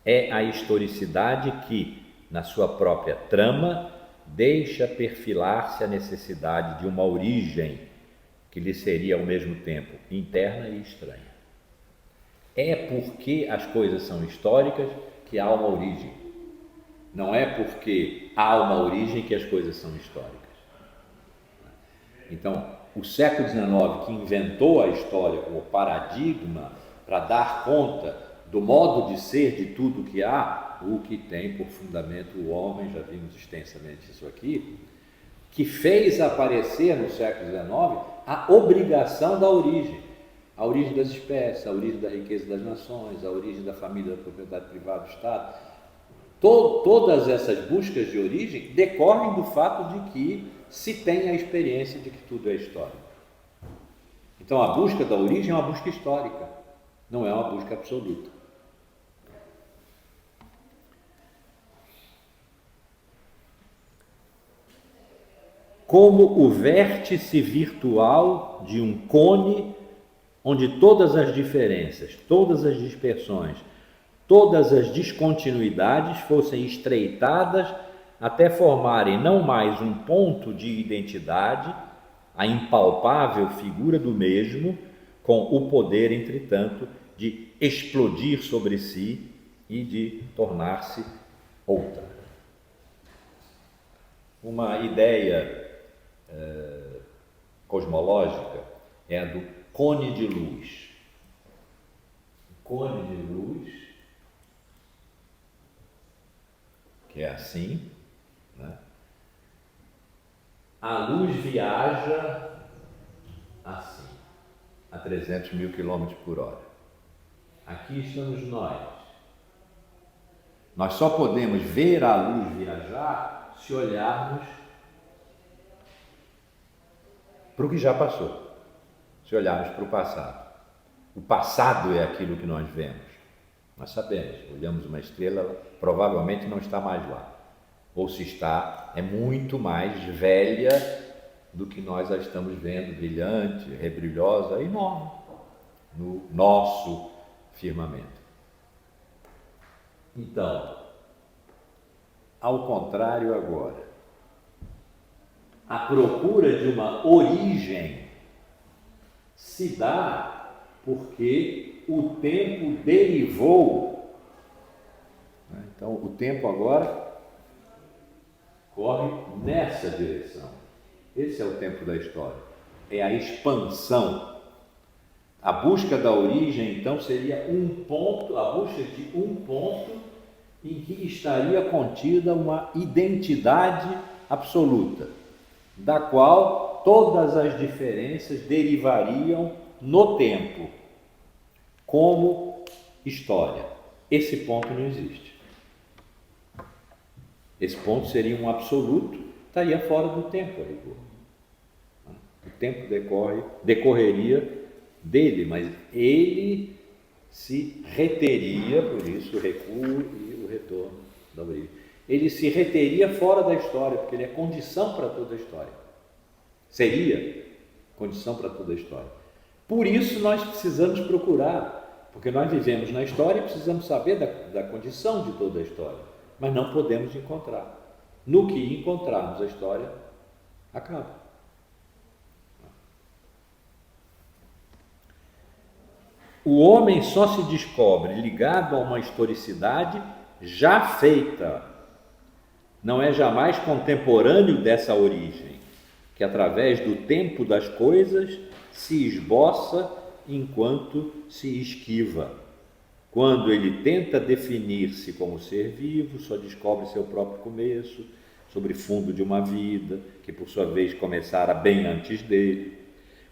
é a historicidade que, na sua própria trama, deixa perfilar-se a necessidade de uma origem que lhe seria ao mesmo tempo interna e estranha. É porque as coisas são históricas que há uma origem. Não é porque há uma origem que as coisas são históricas. Então, o século XIX, que inventou a história como paradigma para dar conta do modo de ser de tudo que há, o que tem por fundamento o homem, já vimos extensamente isso aqui, que fez aparecer no século XIX a obrigação da origem, a origem das espécies, a origem da riqueza das nações, a origem da família, da propriedade privada, do Estado. Todas essas buscas de origem decorrem do fato de que se tem a experiência de que tudo é histórico. Então, a busca da origem é uma busca histórica, não é uma busca absoluta. Como o vértice virtual de um cone onde todas as diferenças, todas as dispersões, todas as descontinuidades fossem estreitadas até formarem não mais um ponto de identidade, a impalpável figura do mesmo, com o poder, entretanto, de explodir sobre si e de tornar-se outra. Uma ideia cosmológica é a do cone de luz. O cone de luz, que é assim, né? A luz viaja assim, a 300 mil quilômetros por hora. Aqui estamos nós. Nós só podemos ver a luz viajar se olharmos para o que já passou, se olharmos para o passado. O passado é aquilo que nós vemos. Nós sabemos, olhamos uma estrela, ela provavelmente não está mais lá. Ou se está, é muito mais velha do que nós a estamos vendo, brilhante, rebrilhosa, enorme, no nosso firmamento. Então, ao contrário agora, a procura de uma origem se dá porque o tempo derivou. Então, o tempo agora corre nessa direção. Esse é o tempo da história. É a expansão. A busca da origem, então, seria um ponto, a busca de um ponto em que estaria contida uma identidade absoluta, da qual todas as diferenças derivariam no tempo, como história. Esse ponto não existe. Esse ponto seria um absoluto, estaria fora do tempo, a rigor. O tempo decorreria dele, mas ele se reteria, por isso o recuo e o retorno da origem. Ele se reteria fora da história, porque ele é condição para toda a história. Seria condição para toda a história. Por isso nós precisamos procurar, porque nós vivemos na história e precisamos saber da condição de toda a história, mas não podemos encontrar. No que encontrarmos a história, acaba. O homem só se descobre ligado a uma historicidade já feita. Não é jamais contemporâneo dessa origem, que através do tempo das coisas se esboça enquanto se esquiva. Quando ele tenta definir-se como ser vivo, só descobre seu próprio começo, sobre fundo de uma vida, que por sua vez começara bem antes dele.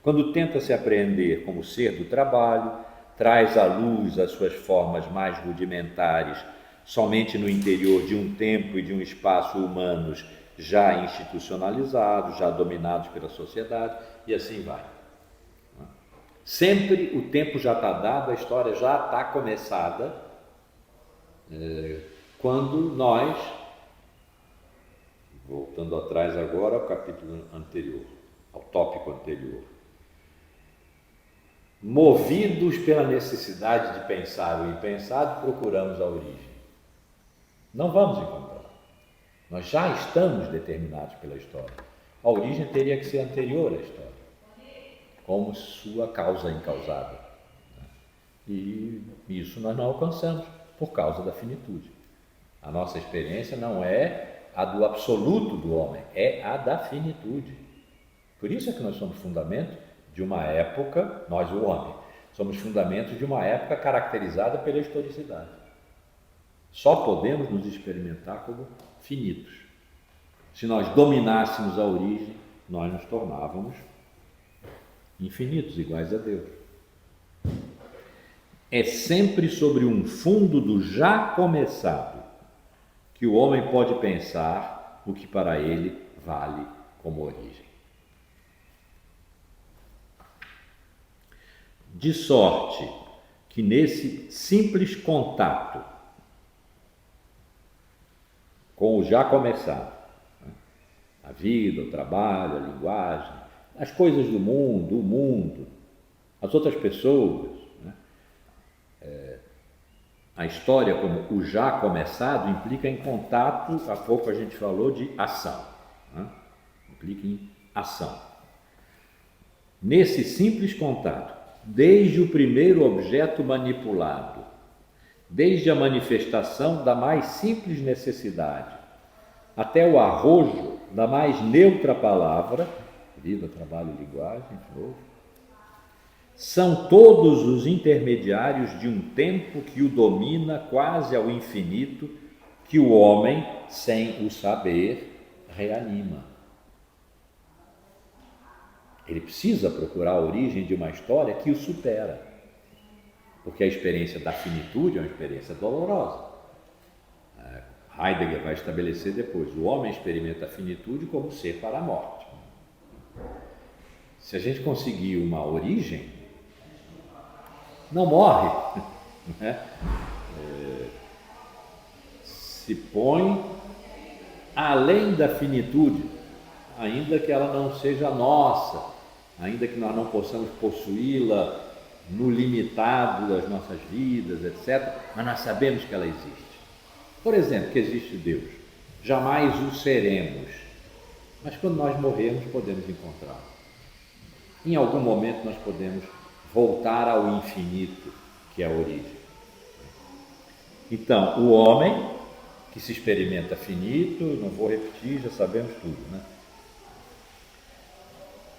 Quando tenta se apreender como ser do trabalho, traz à luz as suas formas mais rudimentares, somente no interior de um tempo e de um espaço humanos já institucionalizados, já dominados pela sociedade, e assim vai. Sempre o tempo já está dado, a história já está começada, quando nós, voltando atrás agora ao capítulo anterior, ao tópico anterior, movidos pela necessidade de pensar o impensado, procuramos a origem. Não vamos encontrar. Nós já estamos determinados pela história. A origem teria que ser anterior à história, como sua causa incausada. E isso nós não alcançamos por causa da finitude. A nossa experiência não é a do absoluto do homem, é a da finitude. Por isso é que nós somos fundamento de uma época, nós o homem, somos fundamentos de uma época caracterizada pela historicidade. Só podemos nos experimentar como finitos. Se nós dominássemos a origem, nós nos tornávamos infinitos, iguais a Deus. É sempre sobre um fundo do já começado que o homem pode pensar o que para ele vale como origem. De sorte que nesse simples contato com o já começado, a vida, o trabalho, a linguagem, as coisas do mundo, o mundo, as outras pessoas, a história como o já começado implica em contato, há pouco a gente falou de ação, implica em ação. Nesse simples contato, desde o primeiro objeto manipulado, desde a manifestação da mais simples necessidade, até o arrojo da mais neutra palavra, vida, trabalho, linguagem, novo, são todos os intermediários de um tempo que o domina quase ao infinito, que o homem, sem o saber, reanima. Ele precisa procurar a origem de uma história que o supera, porque a experiência da finitude é uma experiência dolorosa. Heidegger vai estabelecer depois, o homem experimenta a finitude como ser para a morte. Se a gente conseguir uma origem, não morre, né? Se põe além da finitude, ainda que ela não seja nossa, ainda que nós não possamos possuí-la no limitado das nossas vidas, etc., mas nós sabemos que ela existe. Por exemplo, que existe Deus. Jamais o seremos, mas quando nós morrermos podemos encontrá-lo. Em algum momento nós podemos voltar ao infinito, que é a origem. Então, o homem que se experimenta finito, não vou repetir, já sabemos tudo, né?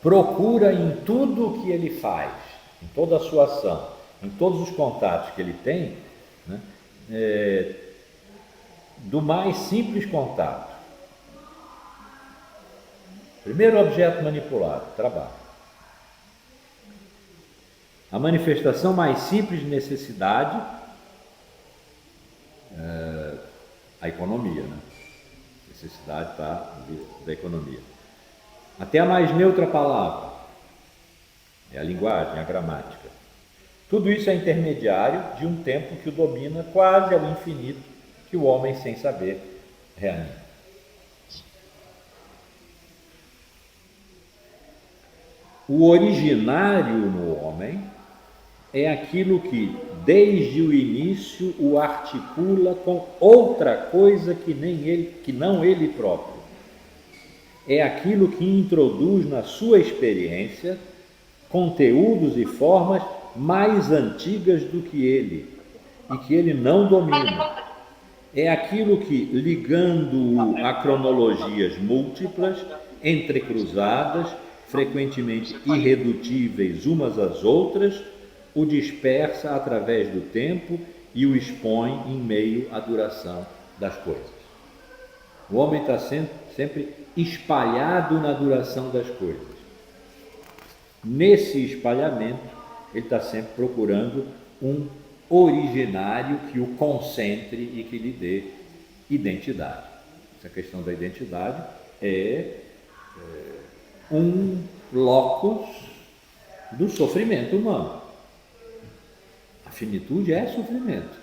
Procura em tudo o que ele faz, em toda a sua ação, em todos os contatos que ele tem, né? Do mais simples contato. Primeiro objeto manipulado, trabalho. A manifestação mais simples de necessidade, a economia, né? Necessidade da economia. Até a mais neutra palavra, é a linguagem, a gramática. Tudo isso é intermediário de um tempo que o domina quase ao infinito, que o homem, sem saber, reanima. O originário no homem é aquilo que, desde o início, o articula com outra coisa que não ele próprio. É aquilo que introduz na sua experiência conteúdos e formas mais antigas do que ele, e que ele não domina. É aquilo que, ligando-o a cronologias múltiplas, entrecruzadas, frequentemente irredutíveis umas às outras, o dispersa através do tempo e o expõe em meio à duração das coisas. O homem está sempre espalhado na duração das coisas. Nesse espalhamento, ele está sempre procurando um originário que o concentre e que lhe dê identidade. Essa questão da identidade é um locus do sofrimento humano. A finitude é sofrimento.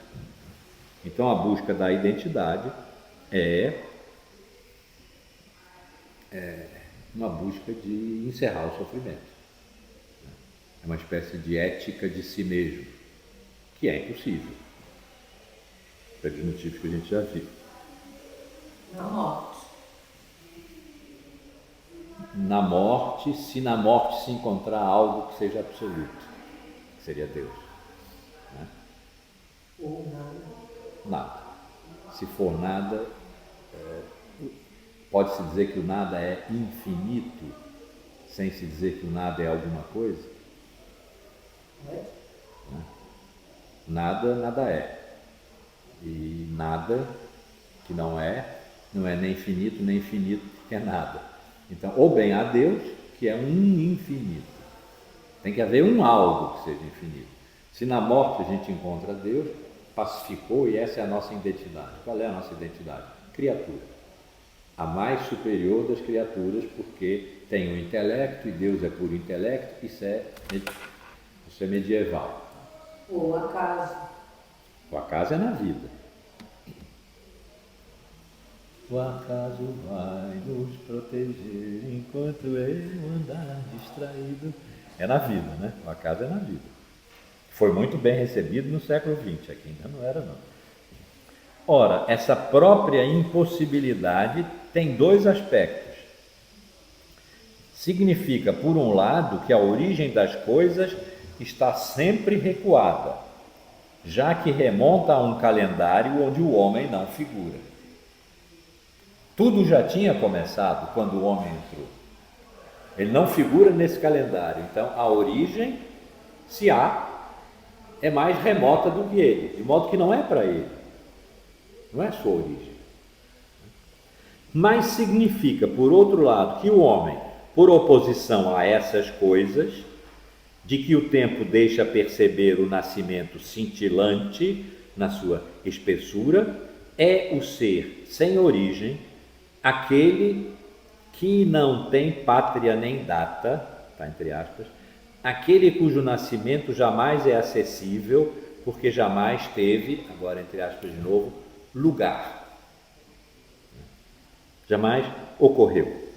Então a busca da identidade é uma busca de encerrar o sofrimento. É uma espécie de ética de si mesmo, que é impossível, pelos motivos que a gente já viu. Na morte. Na morte, se na morte se encontrar algo que seja absoluto, que seria Deus. Né? Ou nada. Nada. Se for nada, pode-se dizer que o nada é infinito, sem se dizer que o nada é alguma coisa? Né? Nada é. E nada que não é nem infinito, nem infinito que é nada. Então, ou bem há Deus, que é um infinito. Tem que haver um algo que seja infinito. Se na morte a gente encontra Deus, pacificou, e essa é a nossa identidade. Qual é a nossa identidade? Criatura. A mais superior das criaturas, porque tem o intelecto, e Deus é puro intelecto, isso é medieval. Ou acaso. O acaso é na vida. O acaso vai nos proteger enquanto eu andar distraído. É na vida, né? O acaso é na vida. Foi muito bem recebido no século XX, aqui ainda não era não. Ora, essa própria impossibilidade tem dois aspectos. Significa, por um lado, que a origem das coisas está sempre recuada, já que remonta a um calendário onde o homem não figura. Tudo já tinha começado quando o homem entrou. Ele não figura nesse calendário. Então, a origem, se há, é mais remota do que ele, de modo que não é para ele. Não é a sua origem. Mas significa, por outro lado, que o homem, por oposição a essas coisas, de que o tempo deixa perceber o nascimento cintilante na sua espessura, é o ser sem origem, aquele que não tem pátria nem data, tá, entre aspas, aquele cujo nascimento jamais é acessível, porque jamais teve, agora entre aspas de novo, lugar. Jamais ocorreu.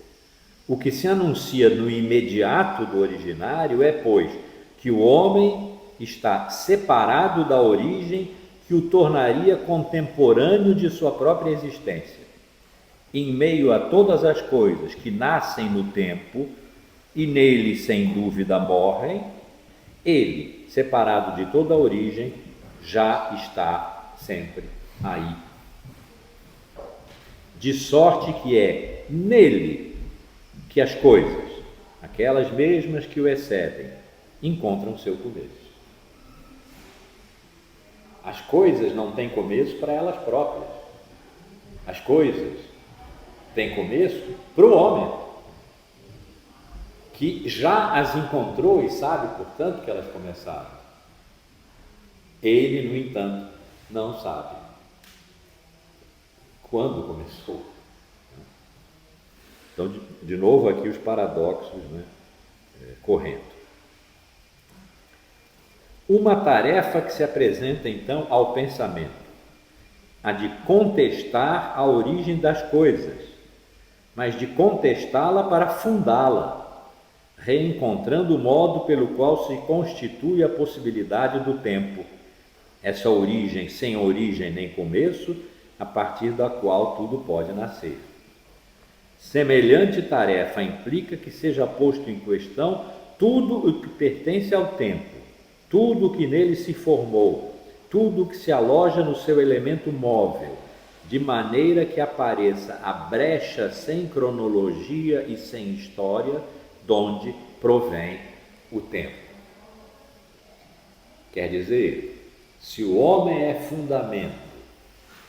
O que se anuncia no imediato do originário é, pois, que o homem está separado da origem que o tornaria contemporâneo de sua própria existência. Em meio a todas as coisas que nascem no tempo e nele sem dúvida morrem, ele, separado de toda a origem, já está sempre aí. De sorte que é nele que as coisas, aquelas mesmas que o excedem, encontram seu começo. As coisas não têm começo para elas próprias. As coisas têm começo para o homem, que já as encontrou e sabe, portanto, que elas começaram. Ele, no entanto, não sabe quando começou. Então, de novo aqui os paradoxos, né, correndo. Uma tarefa que se apresenta, então, ao pensamento, a de contestar a origem das coisas, mas de contestá-la para fundá-la, reencontrando o modo pelo qual se constitui a possibilidade do tempo, essa origem sem origem nem começo, a partir da qual tudo pode nascer. Semelhante tarefa implica que seja posto em questão tudo o que pertence ao tempo, tudo o que nele se formou, tudo o que se aloja no seu elemento móvel, de maneira que apareça a brecha sem cronologia e sem história, donde provém o tempo. Quer dizer, se o homem é fundamento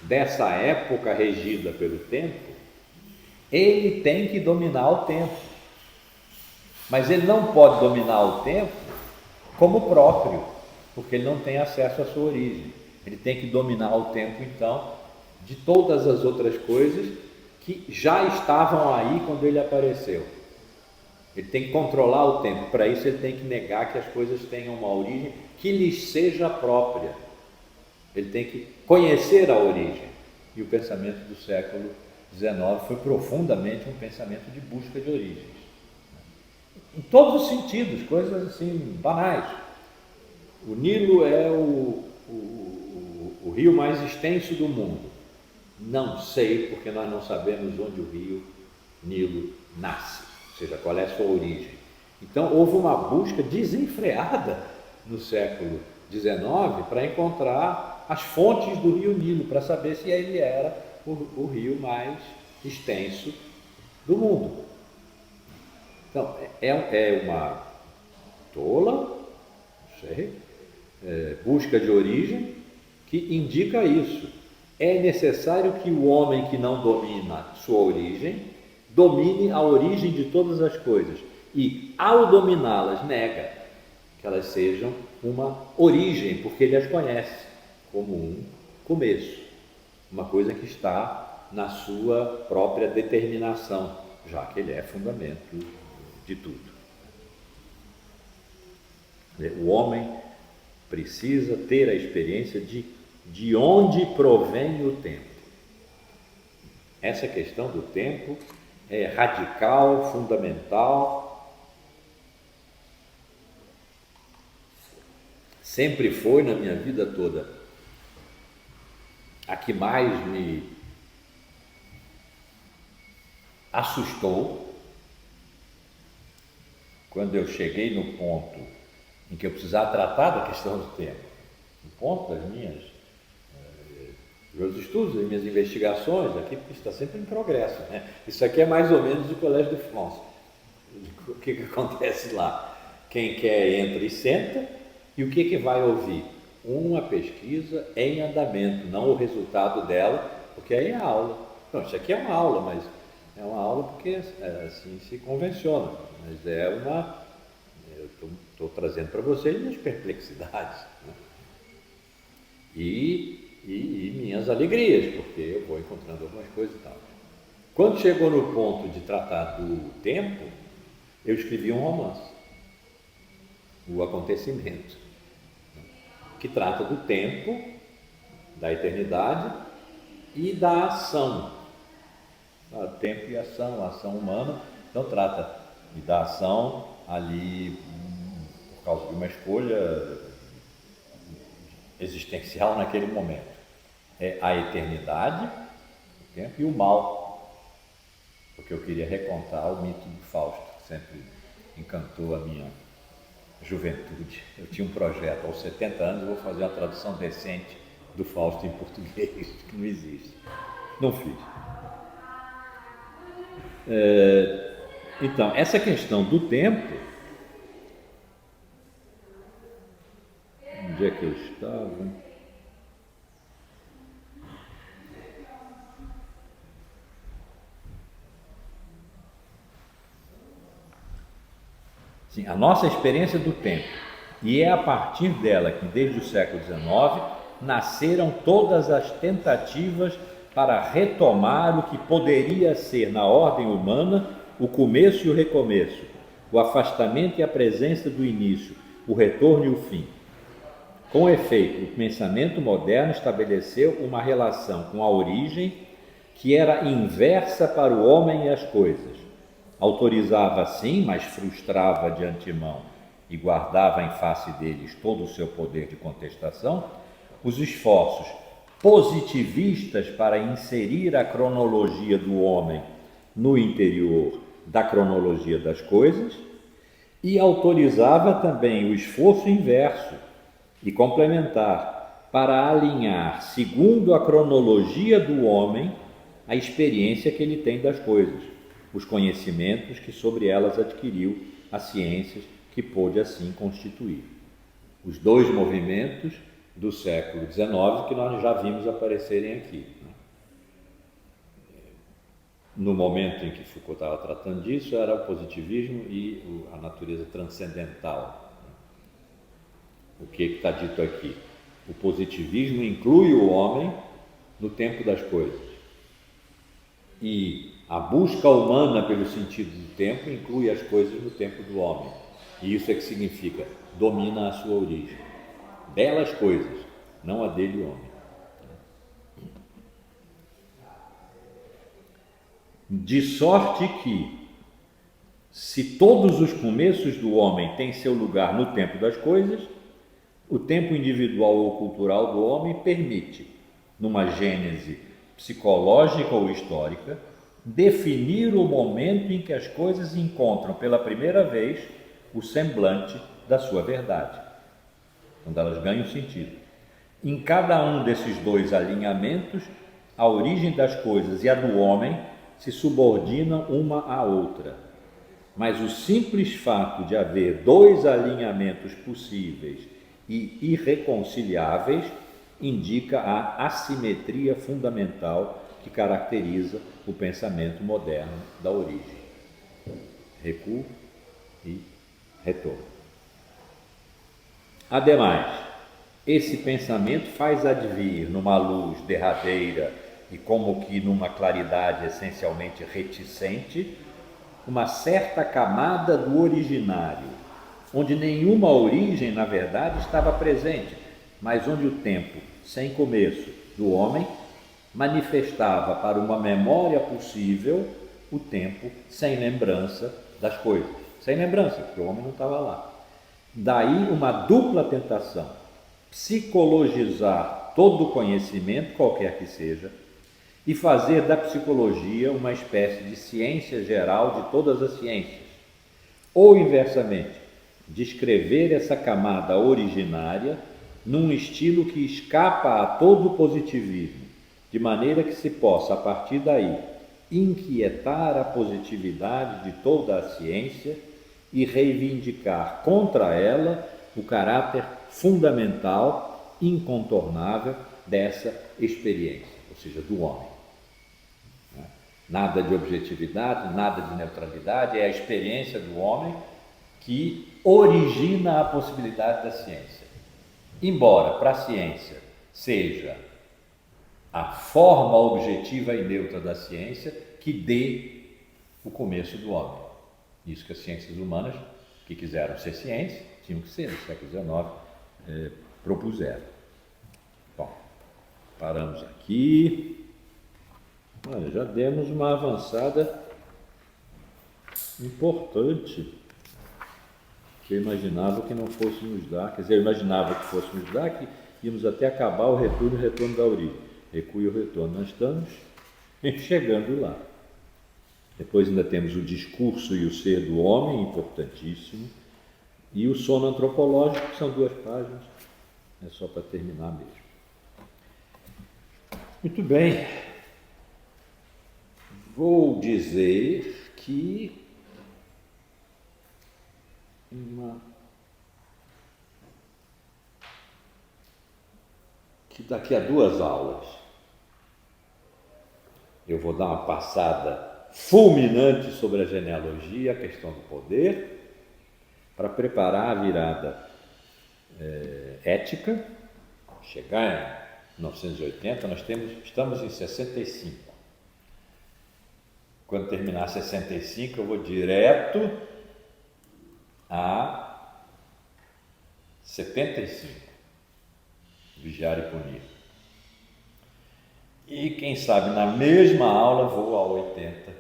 dessa época regida pelo tempo, ele tem que dominar o tempo. Mas ele não pode dominar o tempo como próprio, porque ele não tem acesso à sua origem. Ele tem que dominar o tempo, então, de todas as outras coisas que já estavam aí quando ele apareceu. Ele tem que controlar o tempo. Para isso ele tem que negar que as coisas tenham uma origem que lhes seja própria. Ele tem que conhecer a origem. E o pensamento do século XIX foi profundamente um pensamento de busca de origens. Em todos os sentidos, coisas assim banais. O Nilo é o rio mais extenso do mundo. Não sei, porque nós não sabemos onde o rio Nilo nasce, ou seja, qual é a sua origem. Então, houve uma busca desenfreada no século XIX para encontrar as fontes do rio Nilo, para saber se ele era o rio mais extenso do mundo. Então, é uma tola, não sei, busca de origem que indica isso. É necessário que o homem que não domina sua origem, domine a origem de todas as coisas. E, ao dominá-las, nega que elas sejam uma origem, porque ele as conhece como um começo. Uma coisa que está na sua própria determinação, já que ele é fundamento de tudo. O homem precisa ter a experiência de onde provém o tempo. Essa questão do tempo é radical, fundamental. Sempre foi na minha vida toda a que mais me assustou quando eu cheguei no ponto em que eu precisava tratar da questão do tempo, no ponto das meus estudos, das minhas investigações, aqui porque está sempre em progresso, né? Isso aqui é mais ou menos o Collège de France. O que acontece lá? Quem quer entra e senta, e o que vai ouvir? Uma pesquisa em andamento, não o resultado dela, porque aí é aula. Não, isso aqui é uma aula, mas é uma aula porque assim se convenciona, mas eu estou trazendo para vocês minhas perplexidades, né? E minhas alegrias, porque eu vou encontrando algumas coisas e tal. Quando chegou no ponto de tratar do tempo, eu escrevi um romance, O Acontecimento, que trata do tempo, da eternidade e da ação. Tempo e ação, ação humana. Então trata da ação ali por causa de uma escolha existencial naquele momento. É a eternidade, o tempo e o mal, porque eu queria recontar o mito do Fausto, que sempre encantou a minha juventude. Eu tinha um projeto, aos 70 anos eu vou fazer uma tradução decente do Fausto em português, que não existe. Não fiz. Então, essa questão do tempo, onde é que eu estava? Sim, a nossa experiência do tempo, e é a partir dela que desde o século XIX nasceram todas as tentativas para retomar o que poderia ser na ordem humana o começo e o recomeço, o afastamento e a presença do início, o retorno e o fim. Com efeito, o pensamento moderno estabeleceu uma relação com a origem que era inversa para o homem e as coisas. Autorizava sim, mas frustrava de antemão e guardava em face deles todo o seu poder de contestação, os esforços positivistas para inserir a cronologia do homem no interior da cronologia das coisas, e autorizava também o esforço inverso e complementar para alinhar, segundo a cronologia do homem, a experiência que ele tem das coisas, os conhecimentos que sobre elas adquiriu, as ciências que pôde assim constituir. Os dois movimentos do século XIX que nós já vimos aparecerem aqui. No momento em que Foucault estava tratando disso, era o positivismo e a natureza transcendental. O que está dito aqui? O positivismo inclui o homem no tempo das coisas. E a busca humana pelo sentido do tempo inclui as coisas no tempo do homem. E isso é que significa, domina a sua origem. Belas coisas, não a dele, homem. De sorte que, se todos os começos do homem têm seu lugar no tempo das coisas, o tempo individual ou cultural do homem permite, numa gênese psicológica ou histórica, definir o momento em que as coisas encontram pela primeira vez o semblante da sua verdade, quando elas ganham sentido. Em cada um desses dois alinhamentos, a origem das coisas e a do homem se subordinam uma à outra. Mas o simples fato de haver dois alinhamentos possíveis e irreconciliáveis indica a assimetria fundamental que caracteriza o pensamento moderno da origem. Recuo e retorno. Ademais, esse pensamento faz advir numa luz derradeira e como que numa claridade essencialmente reticente, uma certa camada do originário, onde nenhuma origem, na verdade, estava presente, mas onde o tempo, sem começo, do homem, manifestava para uma memória possível o tempo sem lembrança das coisas. Sem lembrança, porque o homem não estava lá. Daí uma dupla tentação: psicologizar todo o conhecimento, qualquer que seja, e fazer da psicologia uma espécie de ciência geral de todas as ciências. Ou, inversamente, descrever essa camada originária num estilo que escapa a todo o positivismo, de maneira que se possa, a partir daí, inquietar a positividade de toda a ciência e reivindicar contra ela o caráter fundamental, incontornável dessa experiência, ou seja, do homem. Nada de objetividade, nada de neutralidade, é a experiência do homem que origina a possibilidade da ciência. Embora para a ciência seja a forma objetiva e neutra da ciência que dê o começo do homem. Isso que as ciências humanas, que quiseram ser ciência, tinham que ser, no século XIX, propuseram. Bom, paramos aqui. Olha, já demos uma avançada importante, que eu imaginava que não fôssemos dar, quer dizer, eu imaginava que fôssemos dar, que íamos até acabar o retorno da origem. Recuo e o retorno. Nós estamos chegando lá. Depois ainda temos o discurso e o ser do homem, importantíssimo, e o sono antropológico, que são 2 páginas, é só para terminar mesmo. Muito bem. Vou dizer que daqui a 2 aulas eu vou dar uma passada fulminante sobre a genealogia, a questão do poder, para preparar a virada ética, chegar em 1980, estamos em 65. Quando terminar 65, eu vou direto a 75, vigiar e punir. E quem sabe na mesma aula vou a 80,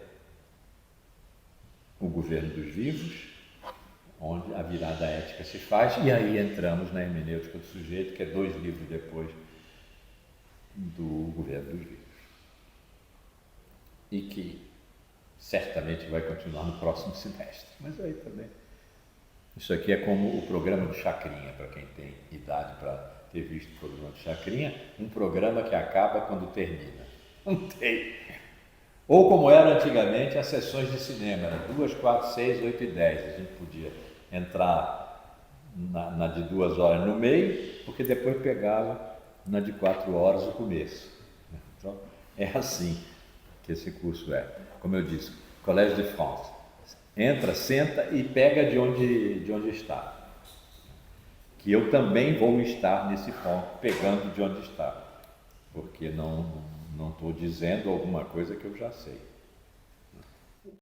o governo dos vivos, onde a virada ética se faz, e aí entramos na hermenêutica do sujeito, que é 2 livros depois do governo dos vivos. E que certamente vai continuar no próximo semestre, mas aí também. Isso aqui é como o programa do Chacrinha, para quem tem idade para ter visto o programa do Chacrinha, um programa que acaba quando termina. Não tem. Ou como era antigamente as sessões de cinema, era 2, 4, 6, 8 e 10. A gente podia entrar na de 2 horas no meio, porque depois pegava na de 4 horas o começo. Então, é assim que esse curso é. Como eu disse, Collège de France. Entra, senta e pega de onde está. Que eu também vou estar nesse ponto, pegando de onde está. Porque não Não estou dizendo alguma coisa que eu já sei.